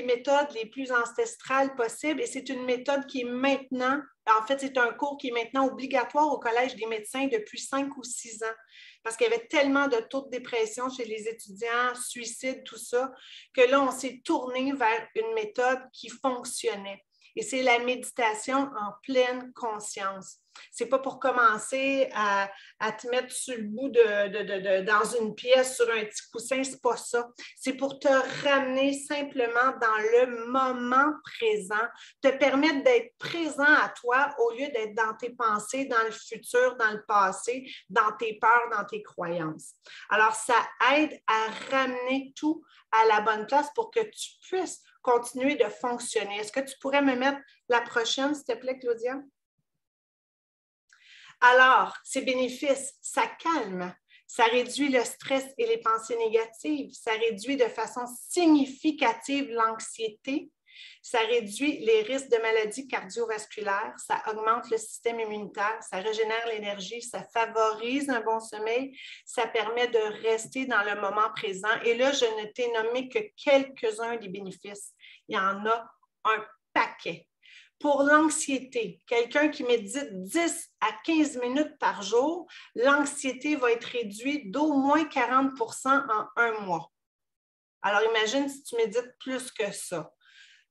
S2: méthodes les plus ancestrales possibles et c'est une méthode qui est maintenant, en fait, c'est un cours qui est maintenant obligatoire au Collège des médecins depuis 5 ou 6 ans parce qu'il y avait tellement de taux de dépression chez les étudiants, suicides, tout ça, que là, on s'est tourné vers une méthode qui fonctionnait. Et c'est la méditation en pleine conscience. Ce n'est pas pour commencer à te mettre sur le bout dans une pièce, sur un petit coussin, ce n'est pas ça. C'est pour te ramener simplement dans le moment présent, te permettre d'être présent à toi au lieu d'être dans tes pensées, dans le futur, dans le passé, dans tes peurs, dans tes croyances. Alors, ça aide à ramener tout à la bonne place pour que tu puisses continuer de fonctionner. Est-ce que tu pourrais me mettre la prochaine, s'il te plaît, Claudia? Alors, ces bénéfices, ça calme, ça réduit le stress et les pensées négatives, ça réduit de façon significative l'anxiété, ça réduit les risques de maladies cardiovasculaires, ça augmente le système immunitaire, ça régénère l'énergie, ça favorise un bon sommeil, ça permet de rester dans le moment présent. Et là, je ne t'ai nommé que quelques-uns des bénéfices. Il y en a un paquet. Pour l'anxiété, quelqu'un qui médite 10 à 15 minutes par jour, l'anxiété va être réduite d'au moins 40 % en un mois. Alors, imagine si tu médites plus que ça.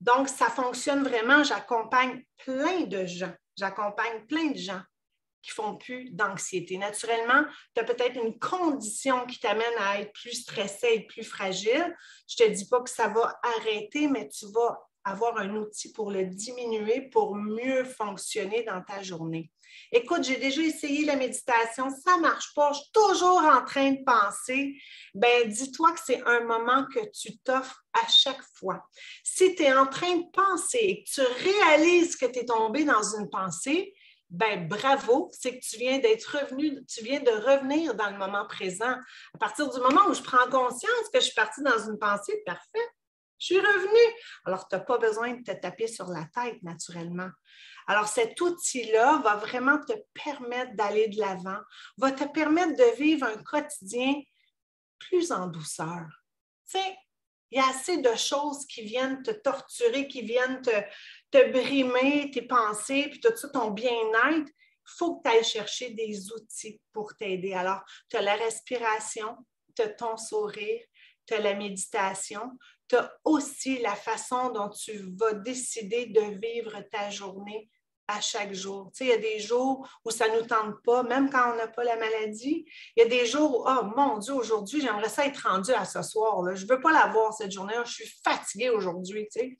S2: Donc, ça fonctionne vraiment. J'accompagne plein de gens. J'accompagne plein de gens qui ne font plus d'anxiété. Naturellement, tu as peut-être une condition qui t'amène à être plus stressé, être plus fragile. Je ne te dis pas que ça va arrêter, mais tu vas avoir un outil pour le diminuer, pour mieux fonctionner dans ta journée. Écoute, j'ai déjà essayé la méditation, ça ne marche pas, je suis toujours en train de penser. Bien, dis-toi que c'est un moment que tu t'offres à chaque fois. Si tu es en train de penser et que tu réalises que tu es tombé dans une pensée, ben bravo, c'est que tu viens de revenir dans le moment présent. À partir du moment où je prends conscience que je suis partie dans une pensée, parfait, je suis revenue. Alors, tu n'as pas besoin de te taper sur la tête naturellement. Alors, cet outil-là va vraiment te permettre d'aller de l'avant, va te permettre de vivre un quotidien plus en douceur. Tu sais, il y a assez de choses qui viennent te torturer, qui viennent te brimer tes pensées, puis tout ça, ton bien-être. Il faut que tu ailles chercher des outils pour t'aider. Alors, tu as la respiration, tu as ton sourire, tu as la méditation, tu as aussi la façon dont tu vas décider de vivre ta journée à chaque jour. Tu sais, il y a des jours où ça ne nous tente pas, même quand on n'a pas la maladie. Il y a des jours où, oh mon Dieu, aujourd'hui, j'aimerais ça être rendue à ce soir. Là. Je ne veux pas l'avoir cette journée-là, je suis fatiguée aujourd'hui. Tu sais.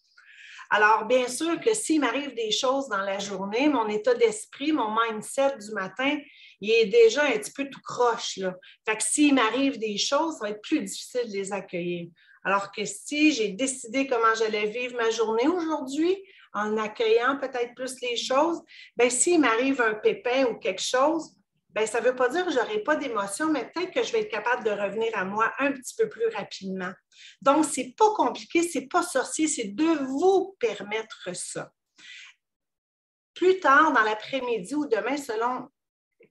S2: Alors, bien sûr que s'il m'arrive des choses dans la journée, mon état d'esprit, mon mindset du matin, il est déjà un petit peu tout croche. Là. Fait que s'il m'arrive des choses, ça va être plus difficile de les accueillir. Alors que si j'ai décidé comment j'allais vivre ma journée aujourd'hui, en accueillant peut-être plus les choses, bien, s'il m'arrive un pépin ou quelque chose, bien, ça ne veut pas dire que je n'aurai pas d'émotion, mais peut-être que je vais être capable de revenir à moi un petit peu plus rapidement. Donc, ce n'est pas compliqué, ce n'est pas sorcier, c'est de vous permettre ça. Plus tard, dans l'après-midi ou demain, selon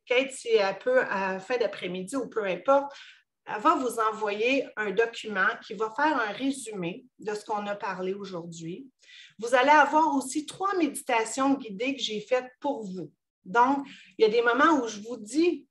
S2: Kate, si elle peut, à fin d'après-midi ou peu importe, elle va vous envoyer un document qui va faire un résumé de ce qu'on a parlé aujourd'hui. Vous allez avoir aussi 3 méditations guidées que j'ai faites pour vous. Donc, il y a des moments où je vous dis,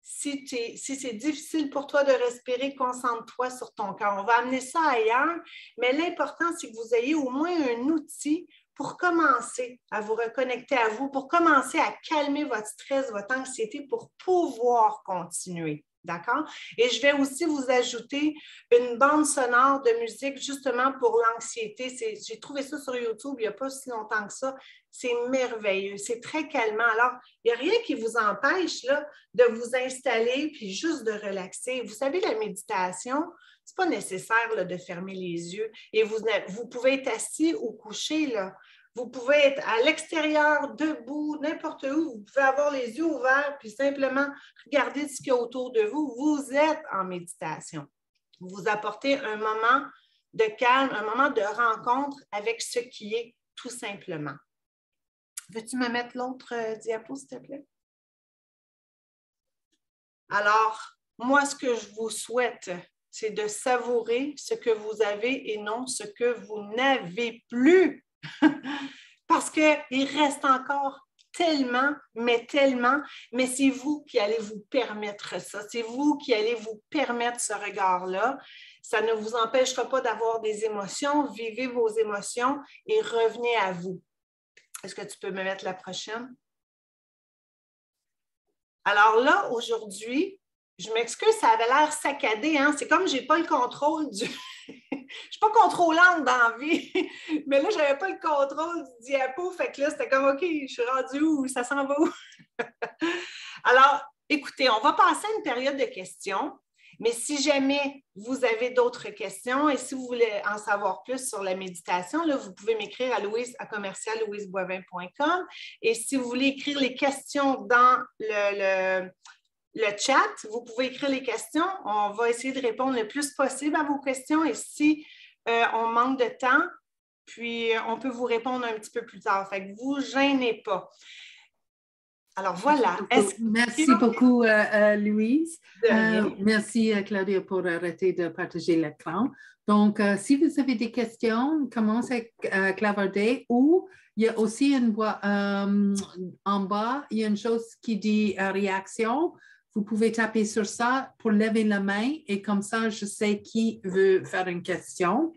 S2: si c'est difficile pour toi de respirer, concentre-toi sur ton cœur. On va amener ça ailleurs, mais l'important, c'est que vous ayez au moins un outil pour commencer à vous reconnecter à vous, pour commencer à calmer votre stress, votre anxiété, pour pouvoir continuer. D'accord? Et je vais aussi vous ajouter une bande sonore de musique justement pour l'anxiété. J'ai trouvé ça sur YouTube il n'y a pas si longtemps que ça. C'est merveilleux, c'est très calmant. Alors, il n'y a rien qui vous empêche là, de vous installer puis juste de relaxer. Vous savez, la méditation, ce n'est pas nécessaire là, de fermer les yeux. Et vous pouvez être assis ou couché là. Vous pouvez être à l'extérieur, debout, n'importe où. Vous pouvez avoir les yeux ouverts puis simplement regarder ce qu'il y a autour de vous. Vous êtes en méditation. Vous vous apportez un moment de calme, un moment de rencontre avec ce qui est tout simplement. Veux-tu me mettre l'autre diapo, s'il te plaît? Alors, moi, ce que je vous souhaite, c'est de savourer ce que vous avez et non ce que vous n'avez plus. Parce qu'il reste encore tellement, mais c'est vous qui allez vous permettre ça. C'est vous qui allez vous permettre ce regard-là. Ça ne vous empêchera pas d'avoir des émotions. Vivez vos émotions et revenez à vous. Est-ce que tu peux me mettre la prochaine? Alors là, aujourd'hui, je m'excuse, ça avait l'air saccadé. Hein? C'est comme je n'ai pas le contrôle du... Je ne suis pas contrôlante dans la vie, mais là, je n'avais pas le contrôle du diapo. Fait que là, c'était comme, OK, je suis rendue où? Ça s'en va où? Alors, écoutez, on va passer à une période de questions. Mais si jamais vous avez d'autres questions et si vous voulez en savoir plus sur la méditation, là, vous pouvez m'écrire à louise@louiseboivin.com. Et si vous voulez écrire les questions dans le chat, vous pouvez écrire les questions. On va essayer de répondre le plus possible à vos questions. Et si on manque de temps, puis on peut vous répondre un petit peu plus tard. Fait que vous gênez pas. Alors voilà.
S1: Merci beaucoup, Louise. Merci, Claudia, pour arrêter de partager l'écran. Donc, si vous avez des questions, commencez à clavarder ou il y a aussi une voie en bas, il y a une chose qui dit réaction. vous pouvez taper sur ça pour lever la main et comme ça, je sais qui veut faire une question.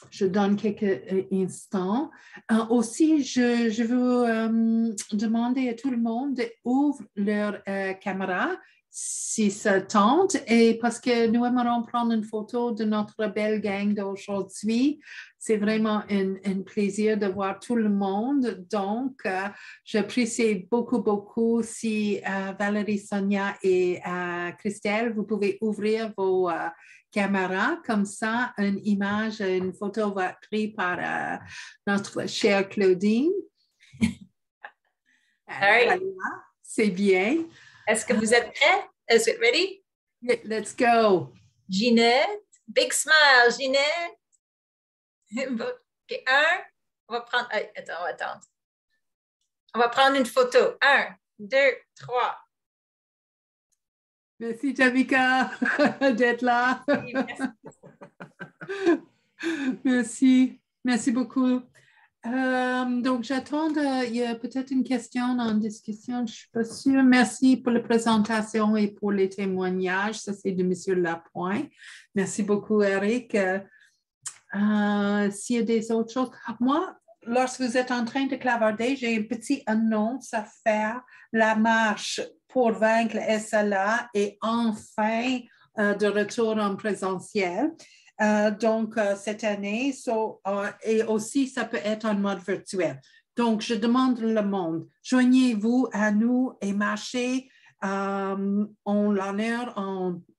S1: Je donne quelques instants. Aussi, je veux demander à tout le monde d'ouvrir leur caméra si ça tente, et parce que nous aimerions prendre une photo de notre belle gang d'aujourd'hui. C'est vraiment un plaisir de voir tout le monde. Donc, j'apprécie beaucoup, beaucoup si Valérie, Sonia et Christelle, vous pouvez ouvrir vos caméras. Comme ça, une image, une photo va être prise par notre chère Claudine.
S9: Right.
S1: Voilà, c'est bien.
S9: Est-ce que vous êtes prêts? Is it ready?
S1: Let's go.
S9: Ginette, big smile, Ginette. OK, on va prendre, attends, on va attendre. On va prendre une photo. 1, 2, 3.
S1: Merci, Tamika, d'être là. Merci. Merci beaucoup. Donc, j'attends, il y a peut-être une question en discussion, je ne suis pas sûre. Merci pour la présentation et pour les témoignages. Ça, c'est de M. Lapointe. Merci beaucoup, Eric. S'il y a des autres choses. Moi, lorsque vous êtes en train de clavarder, j'ai une petite annonce à faire. La marche pour vaincre le SLA est enfin de retour en présentiel. Donc, cette année, et aussi, ça peut être en mode virtuel. Donc, je demande le monde, joignez-vous à nous et marchez en l'honneur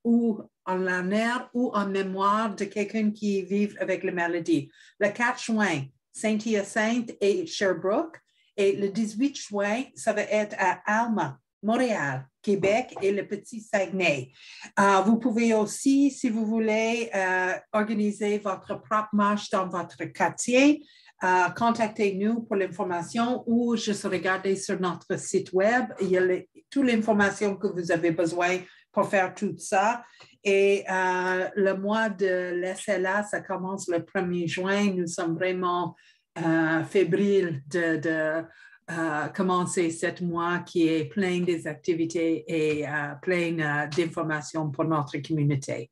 S1: ou en mémoire de quelqu'un qui vit avec la maladie. Le 4 juin, Saint-Hyacinthe et Sherbrooke. Et le 18 juin, ça va être à Alma, Montréal, Québec et le Petit Saguenay. Vous pouvez aussi, si vous voulez, organiser votre propre marche dans votre quartier. Contactez-nous pour l'information ou juste regardez sur notre site web. Il y a toute l'information que vous avez besoin pour faire tout ça. Et le mois de l'SLA, ça commence le 1er juin. Nous sommes vraiment fébriles de commencer ce mois qui est plein des activités et plein d'informations pour notre communauté.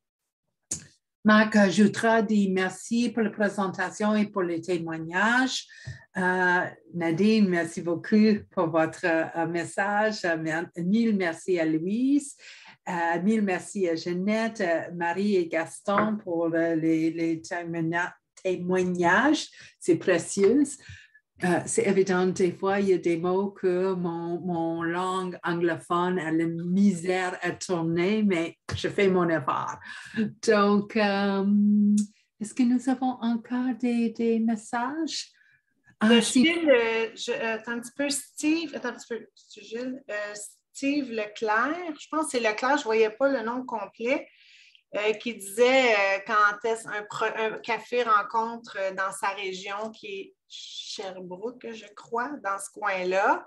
S1: Marc ajoutera dit merci pour la présentation et pour les témoignages. Nadine, merci beaucoup pour votre message. Mille merci à Louise. Mille merci à Jeannette, Marie et Gaston pour les témoignages. C'est précieux. C'est évident, des fois, il y a des mots que mon langue anglophone a la misère à tourner, mais je fais mon effort. Donc, est-ce que nous avons encore des messages?
S2: Gilles, attends un petit peu, Steve. Attends un petit peu, Gilles. Steve Leclerc, je pense que c'est Leclerc, je ne voyais pas le nom complet, qui disait quand est-ce un café rencontre dans sa région qui est Sherbrooke, je crois, dans ce coin-là.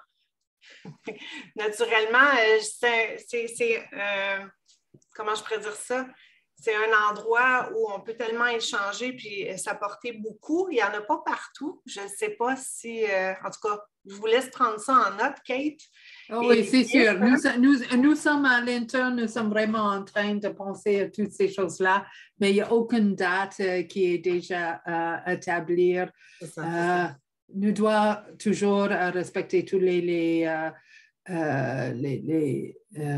S2: Naturellement, comment je pourrais dire ça? C'est un endroit où on peut tellement échanger puis s'apporter beaucoup. Il n'y en a pas partout. Je ne sais pas si, en tout cas, je vous laisse prendre ça en note, Kate.
S1: Oh oui, c'est sûr. Nous sommes à l'interne, nous sommes vraiment en train de penser à toutes ces choses-là, mais il n'y a aucune date qui est déjà établie. Nous devons toujours respecter toutes les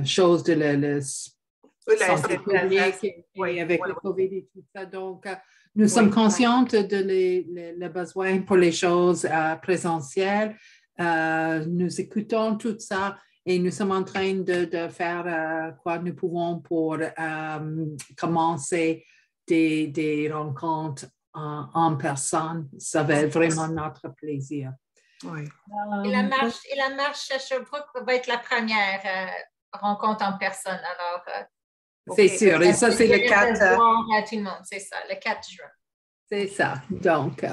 S1: choses de la santé publique et avec le COVID et tout ça. Donc, nous sommes conscientes de les besoins pour les choses présentielles. Nous écoutons tout ça et nous sommes en train de faire quoi nous pouvons pour commencer des rencontres en personne. Ça va être vraiment notre plaisir.
S2: Oui.
S9: Et la marche à Sherbrooke va être la première rencontre en personne. Alors,
S1: c'est sûr. Et ça, c'est le 4.
S9: À tout le monde, c'est ça, le 4 juin.
S1: C'est ça. Donc,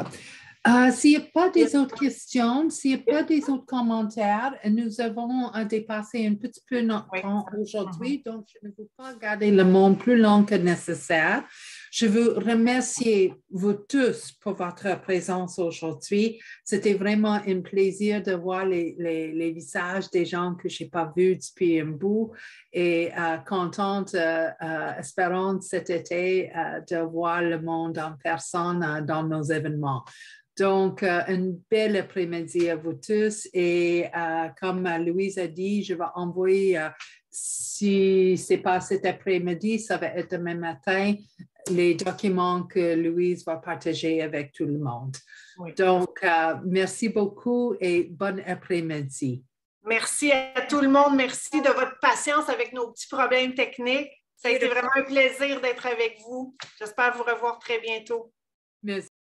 S1: s'il n'y a pas des autres questions, s'il n'y a pas des autres commentaires, nous avons dépassé un petit peu notre temps aujourd'hui, donc je ne veux pas garder le monde plus long que nécessaire. Je veux remercier vous tous pour votre présence aujourd'hui. C'était vraiment un plaisir de voir les visages des gens que je n'ai pas vus depuis un bout et contente, espérant cet été de voir le monde en personne dans nos événements. Donc, un bel après-midi à vous tous et comme Louise a dit, je vais envoyer, si ce n'est pas cet après-midi, ça va être demain matin, les documents que Louise va partager avec tout le monde. Oui. Donc, merci beaucoup et bon après-midi.
S2: Merci à tout le monde. Merci de votre patience avec nos petits problèmes techniques. Ça a été vraiment un plaisir d'être avec vous. J'espère vous revoir très bientôt.
S1: Merci.